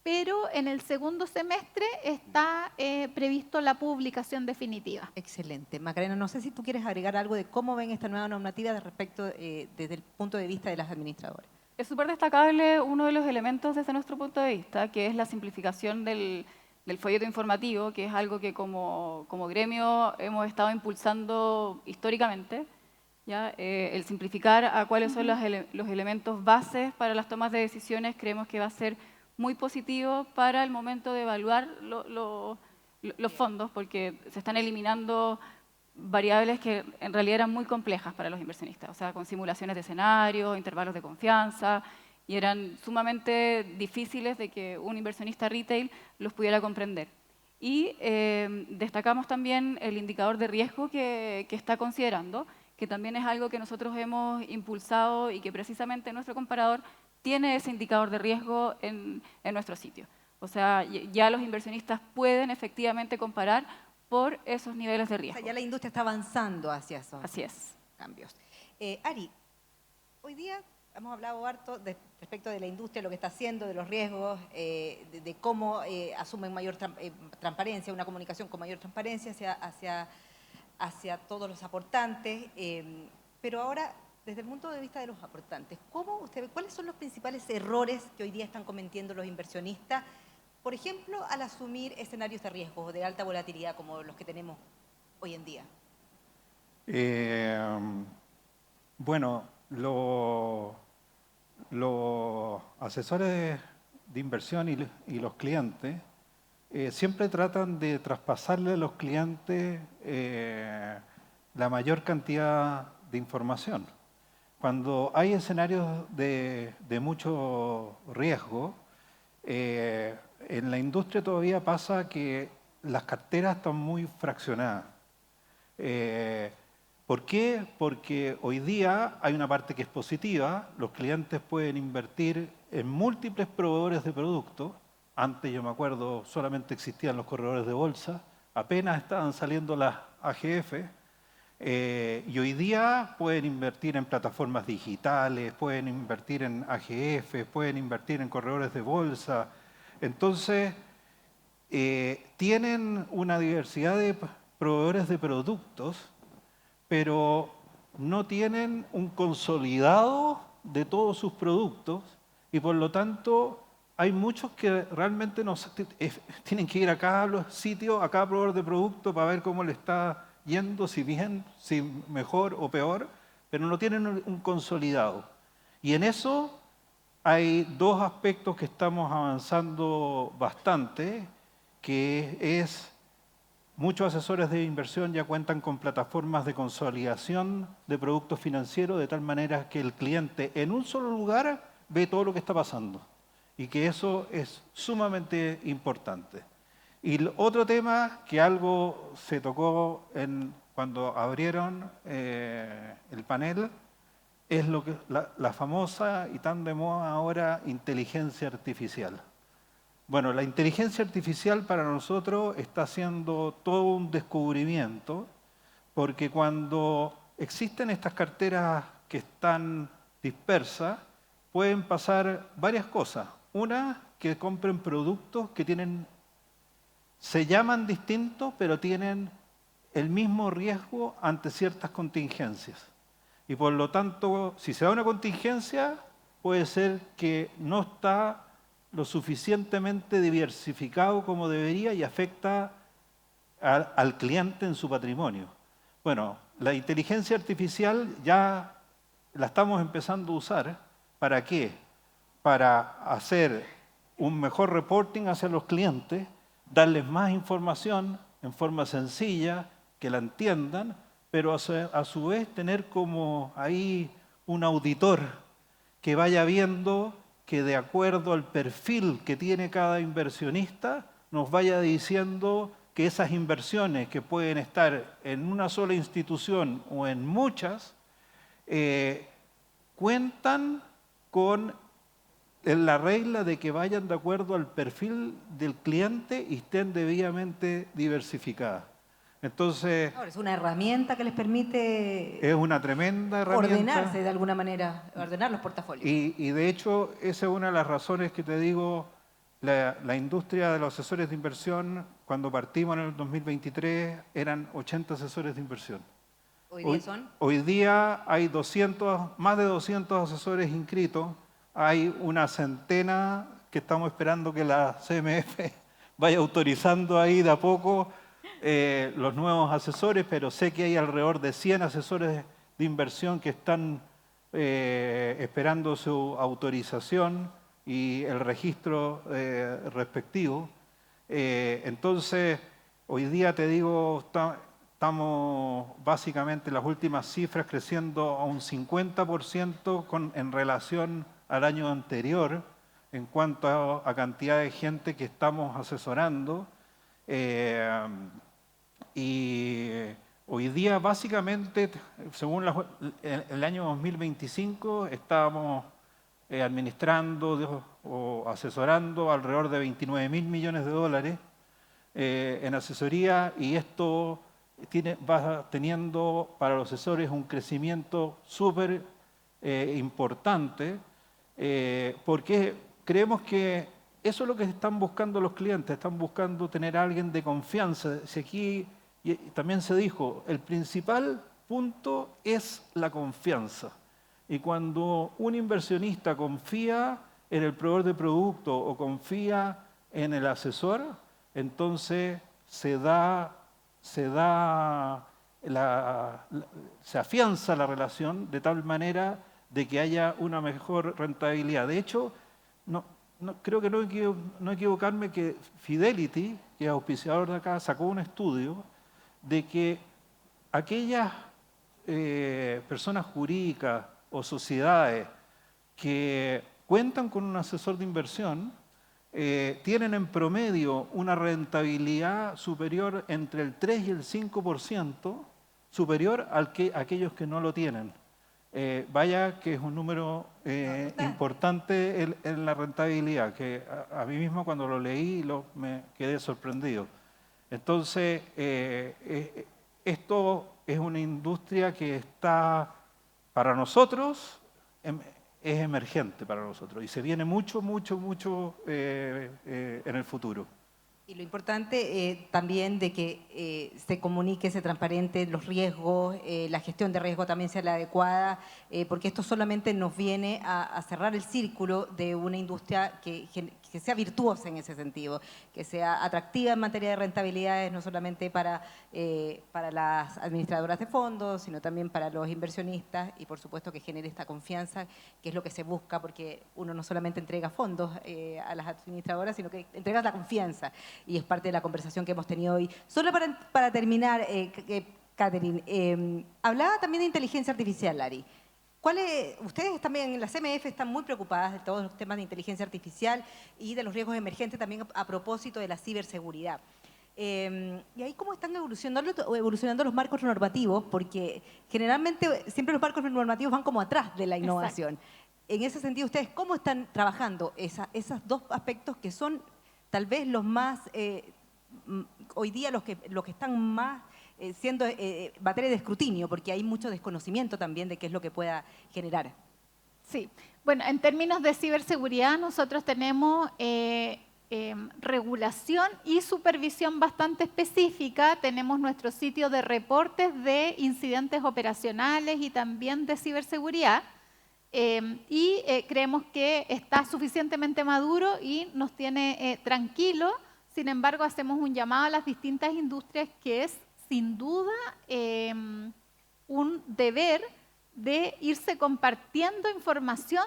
pero en el segundo semestre está previsto la publicación definitiva. Excelente. Macarena, no sé si tú quieres agregar algo de cómo ven esta nueva normativa de respecto desde el punto de vista de las administradoras. Es súper destacable uno de los elementos desde nuestro punto de vista, que es la simplificación del folleto informativo, que es algo que como gremio hemos estado impulsando históricamente. ¿Ya? El simplificar a cuáles son los elementos bases para las tomas de decisiones creemos que va a ser muy positivo para el momento de evaluar los fondos, porque se están eliminando variables que en realidad eran muy complejas para los inversionistas, o sea, con simulaciones de escenarios, intervalos de confianza, y eran sumamente difíciles de que un inversionista retail los pudiera comprender. Y destacamos también el indicador de riesgo que está considerando, que también es algo que nosotros hemos impulsado y que precisamente nuestro comparador tiene ese indicador de riesgo en nuestro sitio. O sea, ya los inversionistas pueden efectivamente comparar por esos niveles de riesgo. O sea, ya la industria está avanzando hacia esos cambios. Ari, hoy día hemos hablado harto respecto de la industria, lo que está haciendo, de los riesgos, de cómo asumen mayor transparencia, una comunicación con mayor transparencia hacia todos los aportantes. Pero ahora, desde el punto de vista de los aportantes, ¿cuáles son los principales errores que hoy día están cometiendo los inversionistas? Por ejemplo, al asumir escenarios de riesgo de alta volatilidad como los que tenemos hoy en día. Bueno, los asesores de inversión y los clientes siempre tratan de traspasarle a los clientes la mayor cantidad de información. Cuando hay escenarios de mucho riesgo, en la industria todavía pasa que las carteras están muy fraccionadas. ¿Por qué? Porque hoy día hay una parte que es positiva, los clientes pueden invertir en múltiples proveedores de productos. Antes, yo me acuerdo, solamente existían los corredores de bolsa, apenas estaban saliendo las AGF, y hoy día pueden invertir en plataformas digitales, pueden invertir en AGF, pueden invertir en corredores de bolsa. Entonces, tienen una diversidad de proveedores de productos, pero no tienen un consolidado de todos sus productos y por lo tanto hay muchos que realmente tienen que ir a cada sitio, a cada proveedor de producto para ver cómo le está yendo, si bien, si mejor o peor, pero no tienen un consolidado. Y en eso hay dos aspectos que estamos avanzando bastante, que es muchos asesores de inversión ya cuentan con plataformas de consolidación de productos financieros de tal manera que el cliente en un solo lugar ve todo lo que está pasando y que eso es sumamente importante. Y el otro tema que algo se tocó cuando abrieron el panel es la famosa y tan de moda ahora inteligencia artificial. Bueno, la inteligencia artificial para nosotros está haciendo todo un descubrimiento, porque cuando existen estas carteras que están dispersas, pueden pasar varias cosas. Una, que compren productos que se llaman distintos, pero tienen el mismo riesgo ante ciertas contingencias. Y por lo tanto, si se da una contingencia, puede ser que no está lo suficientemente diversificado como debería y afecta al cliente en su patrimonio. Bueno, la inteligencia artificial ya la estamos empezando a usar. ¿Para qué? Para hacer un mejor reporting hacia los clientes, darles más información en forma sencilla, que la entiendan, pero a su vez tener como ahí un auditor que vaya viendo que de acuerdo al perfil que tiene cada inversionista, nos vaya diciendo que esas inversiones que pueden estar en una sola institución o en muchas, cuentan con la regla de que vayan de acuerdo al perfil del cliente y estén debidamente diversificadas. Entonces, ahora, es una herramienta que les permite... Es una tremenda herramienta. Ordenarse de alguna manera, ordenar los portafolios. Y de hecho, esa es una de las razones que te digo, la industria de los asesores de inversión, cuando partimos en el 2023, eran 80 asesores de inversión. ¿Hoy día son? Hoy día hay más de 200 asesores inscritos, hay una centena que estamos esperando que la CMF vaya autorizando ahí de a poco los nuevos asesores, pero sé que hay alrededor de 100 asesores de inversión que están esperando su autorización y el registro respectivo. Entonces, hoy día te digo, estamos básicamente las últimas cifras creciendo a un 50% en relación al año anterior en cuanto a cantidad de gente que estamos asesorando. Y hoy día básicamente, según el año 2025, estábamos administrando o asesorando alrededor de 29.000 millones de dólares en asesoría, y esto va teniendo para los asesores un crecimiento súper importante, porque creemos que eso es lo que están buscando los clientes, están buscando tener a alguien de confianza. Si aquí también se dijo, el principal punto es la confianza. Y cuando un inversionista confía en el proveedor de producto o confía en el asesor, entonces se afianza la relación de tal manera de que haya una mejor rentabilidad. De hecho, creo que no equivocarme que Fidelity, que es auspiciador de acá, sacó un estudio de que aquellas personas jurídicas o sociedades que cuentan con un asesor de inversión tienen en promedio una rentabilidad superior entre el 3 y el 5%, superior a aquellos que no lo tienen. Vaya que es un número importante en la rentabilidad, que a mí mismo cuando lo leí me quedé sorprendido. Entonces, esto es una industria que está, para nosotros, es emergente para nosotros y se viene mucho en el futuro. Y lo importante también de que se comunique, se transparente los riesgos, la gestión de riesgo también sea la adecuada, porque esto solamente nos viene a cerrar el círculo de una industria que sea virtuosa en ese sentido, que sea atractiva en materia de rentabilidades, no solamente para las administradoras de fondos, sino también para los inversionistas, y por supuesto que genere esta confianza, que es lo que se busca, porque uno no solamente entrega fondos a las administradoras, sino que entrega la confianza. Y es parte de la conversación que hemos tenido hoy. Solo para terminar, Catherine, hablaba también de inteligencia artificial, Lari. Ustedes también en la CMF están muy preocupadas de todos los temas de inteligencia artificial y de los riesgos emergentes también a propósito de la ciberseguridad. Y ahí cómo están evolucionando los marcos normativos, porque generalmente siempre los marcos normativos van como atrás de la innovación. Exacto. En ese sentido, ¿ustedes cómo están trabajando esos dos aspectos que son tal vez los más, hoy día los que están más siendo materia de escrutinio, porque hay mucho desconocimiento también de qué es lo que pueda generar? Sí, bueno, en términos de ciberseguridad nosotros tenemos regulación y supervisión bastante específica. Tenemos nuestro sitio de reportes de incidentes operacionales y también de ciberseguridad. Creemos que está suficientemente maduro y nos tiene tranquilos. Sin embargo, hacemos un llamado a las distintas industrias que es, sin duda, un deber de irse compartiendo información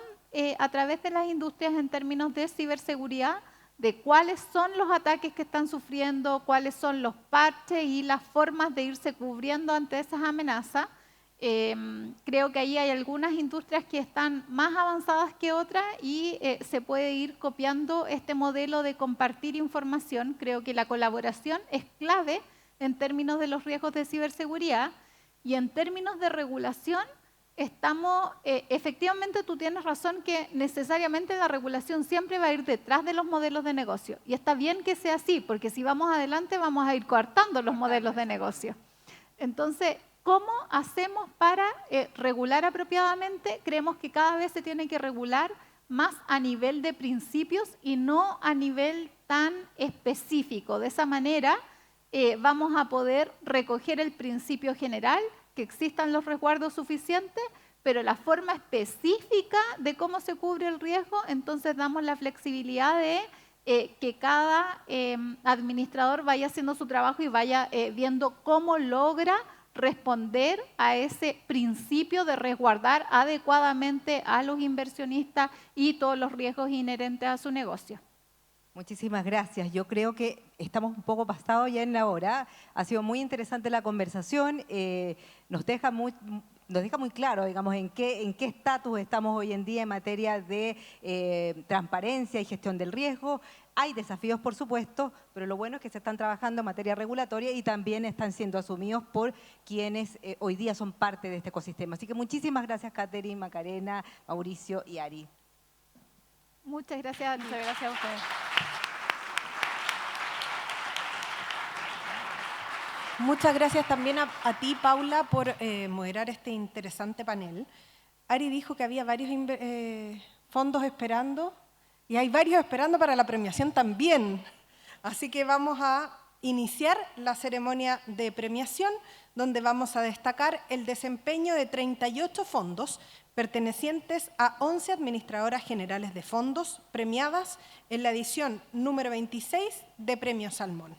a través de las industrias en términos de ciberseguridad, de cuáles son los ataques que están sufriendo, cuáles son los parches y las formas de irse cubriendo ante esas amenazas. Creo que ahí hay algunas industrias que están más avanzadas que otras y se puede ir copiando este modelo de compartir información. Creo que la colaboración es clave en términos de los riesgos de ciberseguridad, y en términos de regulación estamos, efectivamente tú tienes razón que necesariamente la regulación siempre va a ir detrás de los modelos de negocio, y está bien que sea así, porque si vamos adelante vamos a ir coartando los modelos de negocio. Entonces, ¿cómo hacemos para regular apropiadamente? Creemos que cada vez se tiene que regular más a nivel de principios y no a nivel tan específico. De esa manera vamos a poder recoger el principio general, que existan los resguardos suficientes, pero la forma específica de cómo se cubre el riesgo, entonces damos la flexibilidad de que cada administrador vaya haciendo su trabajo y vaya viendo cómo logra responder a ese principio de resguardar adecuadamente a los inversionistas y todos los riesgos inherentes a su negocio. Muchísimas gracias. Yo creo que estamos un poco pasados ya en la hora. Ha sido muy interesante la conversación. Nos deja muy claro, digamos, en qué estatus estamos hoy en día en materia de transparencia y gestión del riesgo. Hay desafíos, por supuesto, pero lo bueno es que se están trabajando en materia regulatoria y también están siendo asumidos por quienes hoy día son parte de este ecosistema. Así que muchísimas gracias, Catherine, Macarena, Mauricio y Ari. Muchas gracias. Muchas gracias a ustedes. Muchas gracias también a ti, Paula, por moderar este interesante panel. Ari dijo que había varios fondos esperando y hay varios esperando para la premiación también. Así que vamos a iniciar la ceremonia de premiación, donde vamos a destacar el desempeño de 38 fondos pertenecientes a 11 administradoras generales de fondos premiadas en la edición número 26 de Premios Salmón.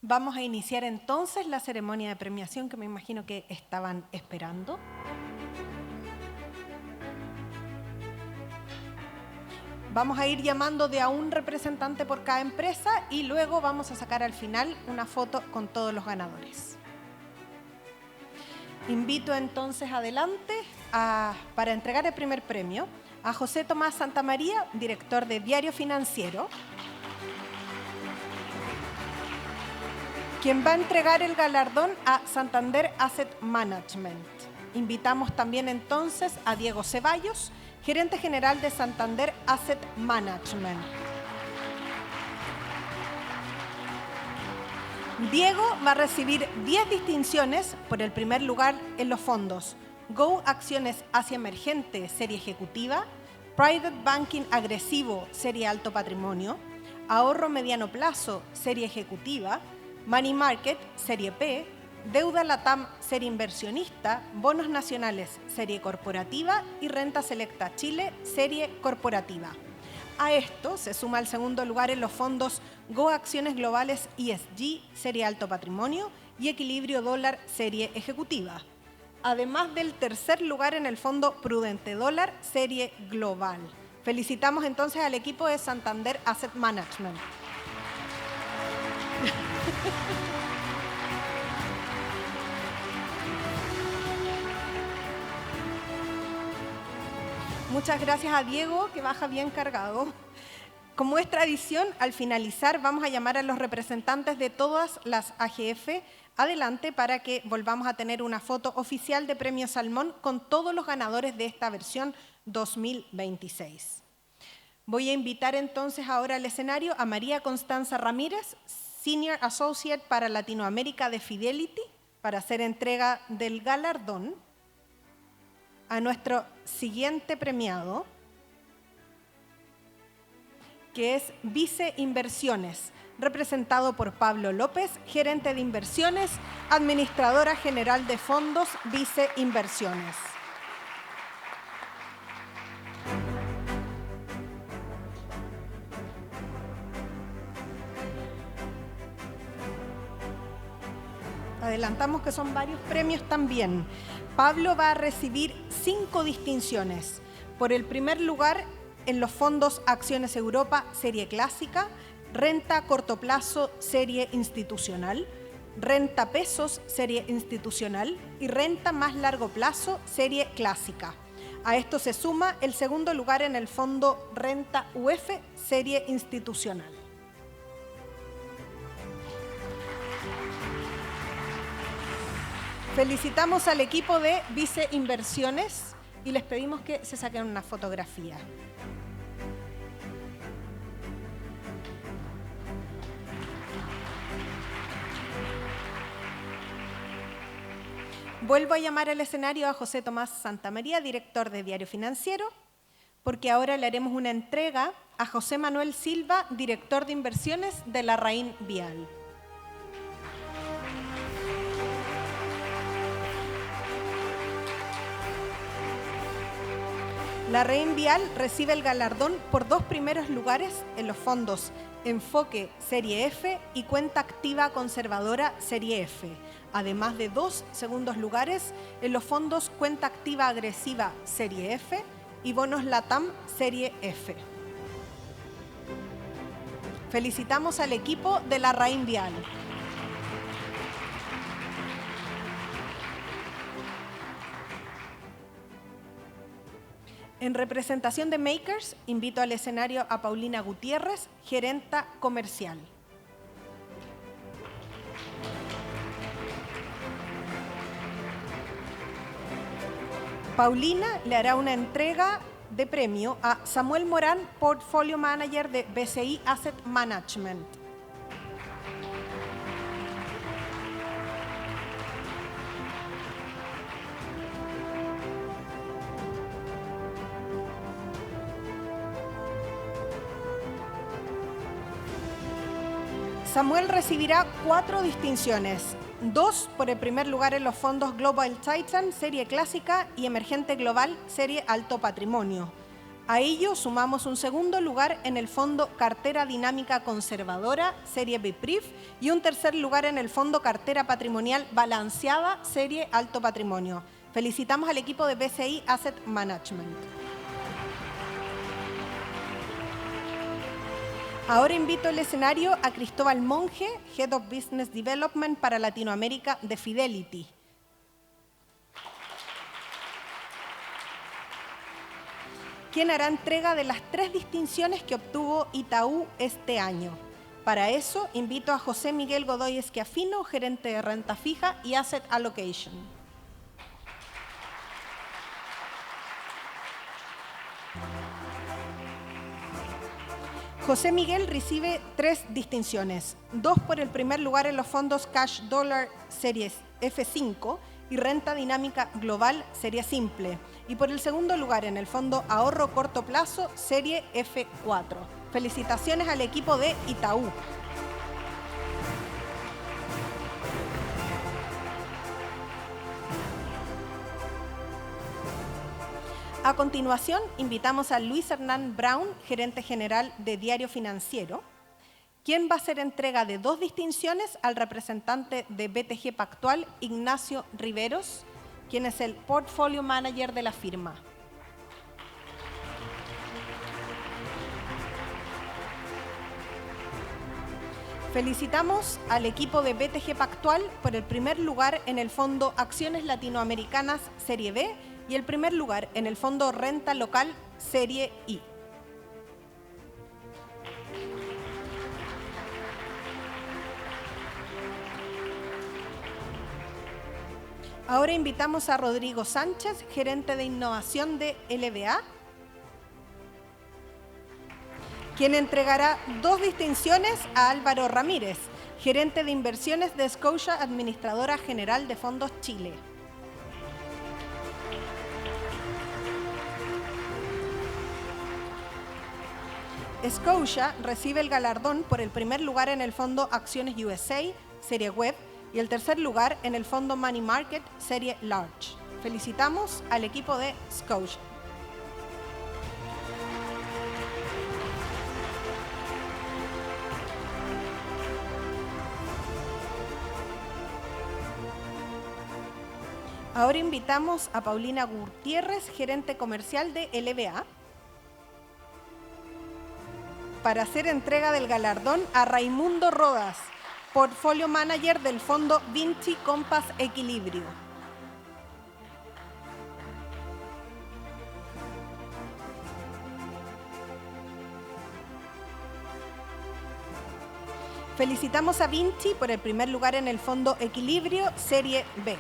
Vamos a iniciar entonces la ceremonia de premiación que me imagino que estaban esperando. Vamos a ir llamando de a un representante por cada empresa y luego vamos a sacar al final una foto con todos los ganadores. Invito entonces adelante para entregar el primer premio a José Tomás Santamaría, director de Diario Financiero, quien va a entregar el galardón a Santander Asset Management. Invitamos también entonces a Diego Ceballos, gerente general de Santander Asset Management. Diego va a recibir 10 distinciones por el primer lugar en los fondos Go Acciones Asia Emergente, serie ejecutiva, Private Banking Agresivo, serie alto patrimonio, Ahorro Mediano Plazo, serie ejecutiva, Money Market, serie P, Deuda Latam, serie inversionista, Bonos Nacionales, serie corporativa y Renta Selecta Chile, serie corporativa. A esto se suma el segundo lugar en los fondos Go Acciones Globales ESG, serie alto patrimonio y Equilibrio Dólar, serie ejecutiva. Además del tercer lugar en el fondo Prudente Dólar, serie global. Felicitamos entonces al equipo de Santander Asset Management. Muchas gracias a Diego, que baja bien cargado. Como es tradición, al finalizar vamos a llamar a los representantes de todas las AGF adelante para que volvamos a tener una foto oficial de Premio Salmón con todos los ganadores de esta versión 2026. Voy a invitar entonces ahora al escenario a María Constanza Ramírez, Senior Associate para Latinoamérica de Fidelity, para hacer entrega del galardón a nuestro siguiente premiado, que es Vice Inversiones, representado por Pablo López, gerente de inversiones, administradora general de fondos Vice Inversiones. Adelantamos que son varios premios también. Pablo va a recibir 5 distinciones. Por el primer lugar en los fondos Acciones Europa, serie clásica, renta a corto plazo serie institucional, renta pesos serie institucional y renta más largo plazo serie clásica. A esto se suma el segundo lugar en el fondo renta UF serie institucional. Felicitamos al equipo de Vice Inversiones y les pedimos que se saquen una fotografía. Vuelvo a llamar al escenario a José Tomás Santamaría, director de Diario Financiero, porque ahora le haremos una entrega a José Manuel Silva, director de inversiones de Larraín Vial. Larraín Vial recibe el galardón por 2 primeros lugares en los fondos Enfoque Serie F y Cuenta Activa Conservadora Serie F, además de 2 segundos lugares en los fondos Cuenta Activa Agresiva Serie F y Bonos Latam Serie F. Felicitamos al equipo de Larraín Vial. En representación de Makers, invito al escenario a Paulina Gutiérrez, gerenta comercial. Paulina le hará una entrega de premio a Samuel Morán, Portfolio Manager de BCI Asset Management. Samuel recibirá 4 distinciones, 2 por el primer lugar en los fondos Global Titan, serie clásica, y Emergente Global, serie alto patrimonio. A ello sumamos un segundo lugar en el fondo Cartera Dinámica Conservadora, serie BIPRIF, y un tercer lugar en el fondo Cartera Patrimonial Balanceada, serie alto patrimonio. Felicitamos al equipo de BCI Asset Management. Ahora invito al escenario a Cristóbal Monge, Head of Business Development para Latinoamérica de Fidelity. Quien hará entrega de las 3 distinciones que obtuvo Itaú este año. Para eso, invito a José Miguel Godoy Esquiafino, gerente de renta fija y Asset Allocation. José Miguel recibe 3 distinciones, 2 por el primer lugar en los fondos Cash Dollar Series F5 y Renta Dinámica Global Serie Simple, y por el segundo lugar en el fondo Ahorro Corto Plazo Serie F4. Felicitaciones al equipo de Itaú. A continuación, invitamos a Luis Hernán Brown, gerente general de Diario Financiero, quien va a hacer entrega de 2 distinciones al representante de BTG Pactual, Ignacio Riveros, quien es el Portfolio Manager de la firma. Felicitamos al equipo de BTG Pactual por el primer lugar en el fondo Acciones Latinoamericanas Serie B y el primer lugar en el fondo Renta Local Serie I. Ahora invitamos a Rodrigo Sánchez, gerente de innovación de LBA, quien entregará 2 distinciones a Álvaro Ramírez, gerente de inversiones de Scotia, administradora general de Fondos Chile. Scotia recibe el galardón por el primer lugar en el fondo Acciones USA, serie Web, y el tercer lugar en el fondo Money Market, serie Large. Felicitamos al equipo de Scotia. Ahora invitamos a Paulina Gutiérrez, gerente comercial de LBA, para hacer entrega del galardón a Raimundo Rodas, Portfolio Manager del fondo Vinci Compass Equilibrio. Felicitamos a Vinci por el primer lugar en el fondo Equilibrio Serie B.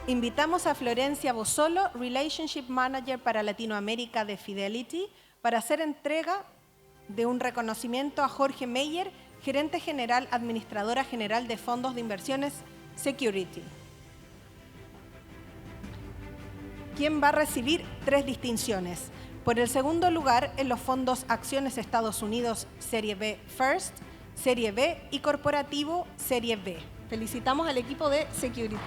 Invitamos a Florencia Bozzolo, Relationship Manager para Latinoamérica de Fidelity, para hacer entrega de un reconocimiento a Jorge Meyer, Gerente General, Administradora General de Fondos de Inversiones Security, quien va a recibir 3 distinciones. Por el segundo lugar en los fondos Acciones Estados Unidos Serie B First, Serie B y Corporativo Serie B. Felicitamos al equipo de Security.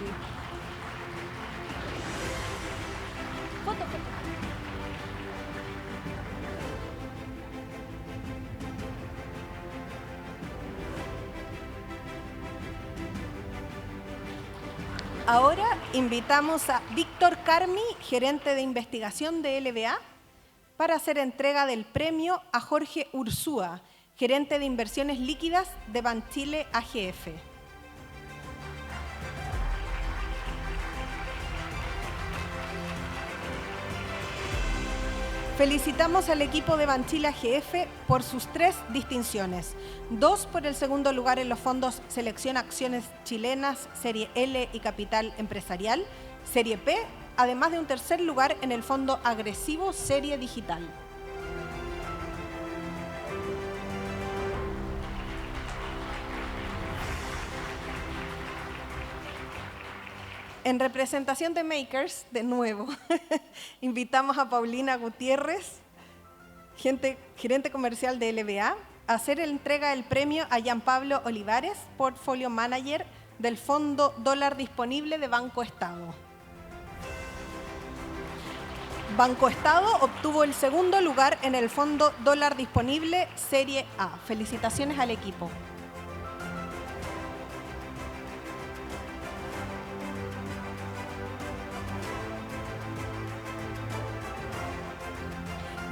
Foto. Ahora invitamos a Víctor Carmi, gerente de investigación de LBA, para hacer entrega del premio a Jorge Ursúa, gerente de inversiones líquidas de Banchile AGF. Felicitamos al equipo de Banchile AGF por sus 3 distinciones. 2 por el segundo lugar en los fondos Selección Acciones Chilenas, Serie L y Capital Empresarial, Serie P, además de un tercer lugar en el fondo Agresivo Serie Digital. En representación de Makers, de nuevo, invitamos a Paulina Gutiérrez, gerente comercial de LBA, a hacer la entrega del premio a Jean Pablo Olivares, Portfolio Manager del Fondo Dólar Disponible de Banco Estado. Banco Estado obtuvo el segundo lugar en el Fondo Dólar Disponible Serie A. Felicitaciones al equipo.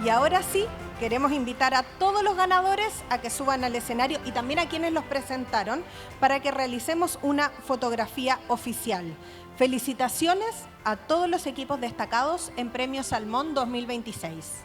Y ahora sí, queremos invitar a todos los ganadores a que suban al escenario y también a quienes los presentaron para que realicemos una fotografía oficial. Felicitaciones a todos los equipos destacados en Premio Salmón 2026.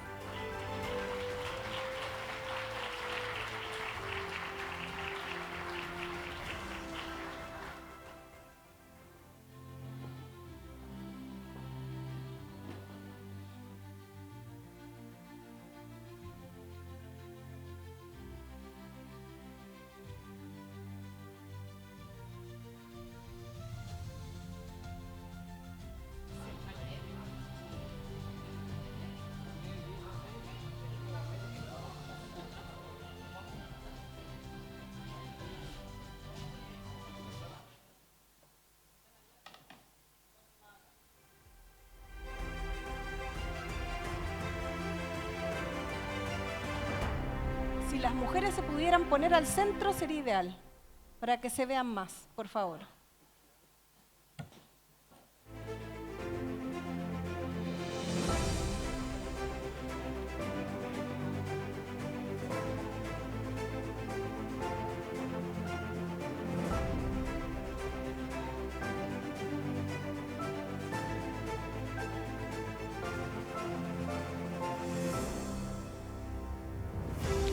Si las mujeres se pudieran poner al centro sería ideal, para que se vean más, por favor.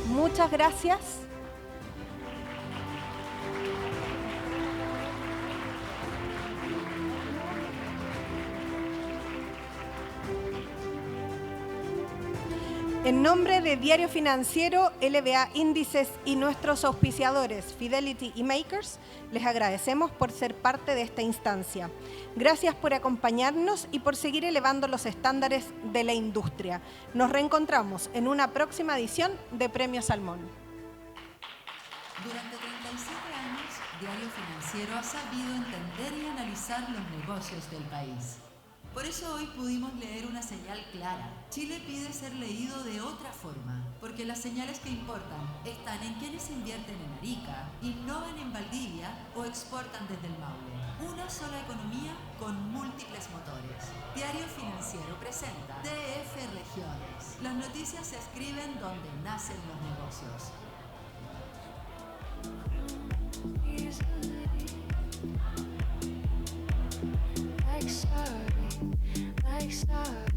Muchas gracias. En nombre de Diario Financiero, LBA Índices y nuestros auspiciadores Fidelity y Makers, les agradecemos por ser parte de esta instancia. Gracias por acompañarnos y por seguir elevando los estándares de la industria. Nos reencontramos en una próxima edición de Premio Salmón. Durante 37 años, Diario Financiero ha sabido entender y analizar los negocios del país. Por eso hoy pudimos leer una señal clara. Chile pide ser leído de otra forma, porque las señales que importan están en quienes invierten en Arica, innovan en Valdivia o exportan desde el Maule. Una sola economía con múltiples motores. Diario Financiero presenta DF Regiones. Las noticias se escriben donde nacen los negocios. Like sorry.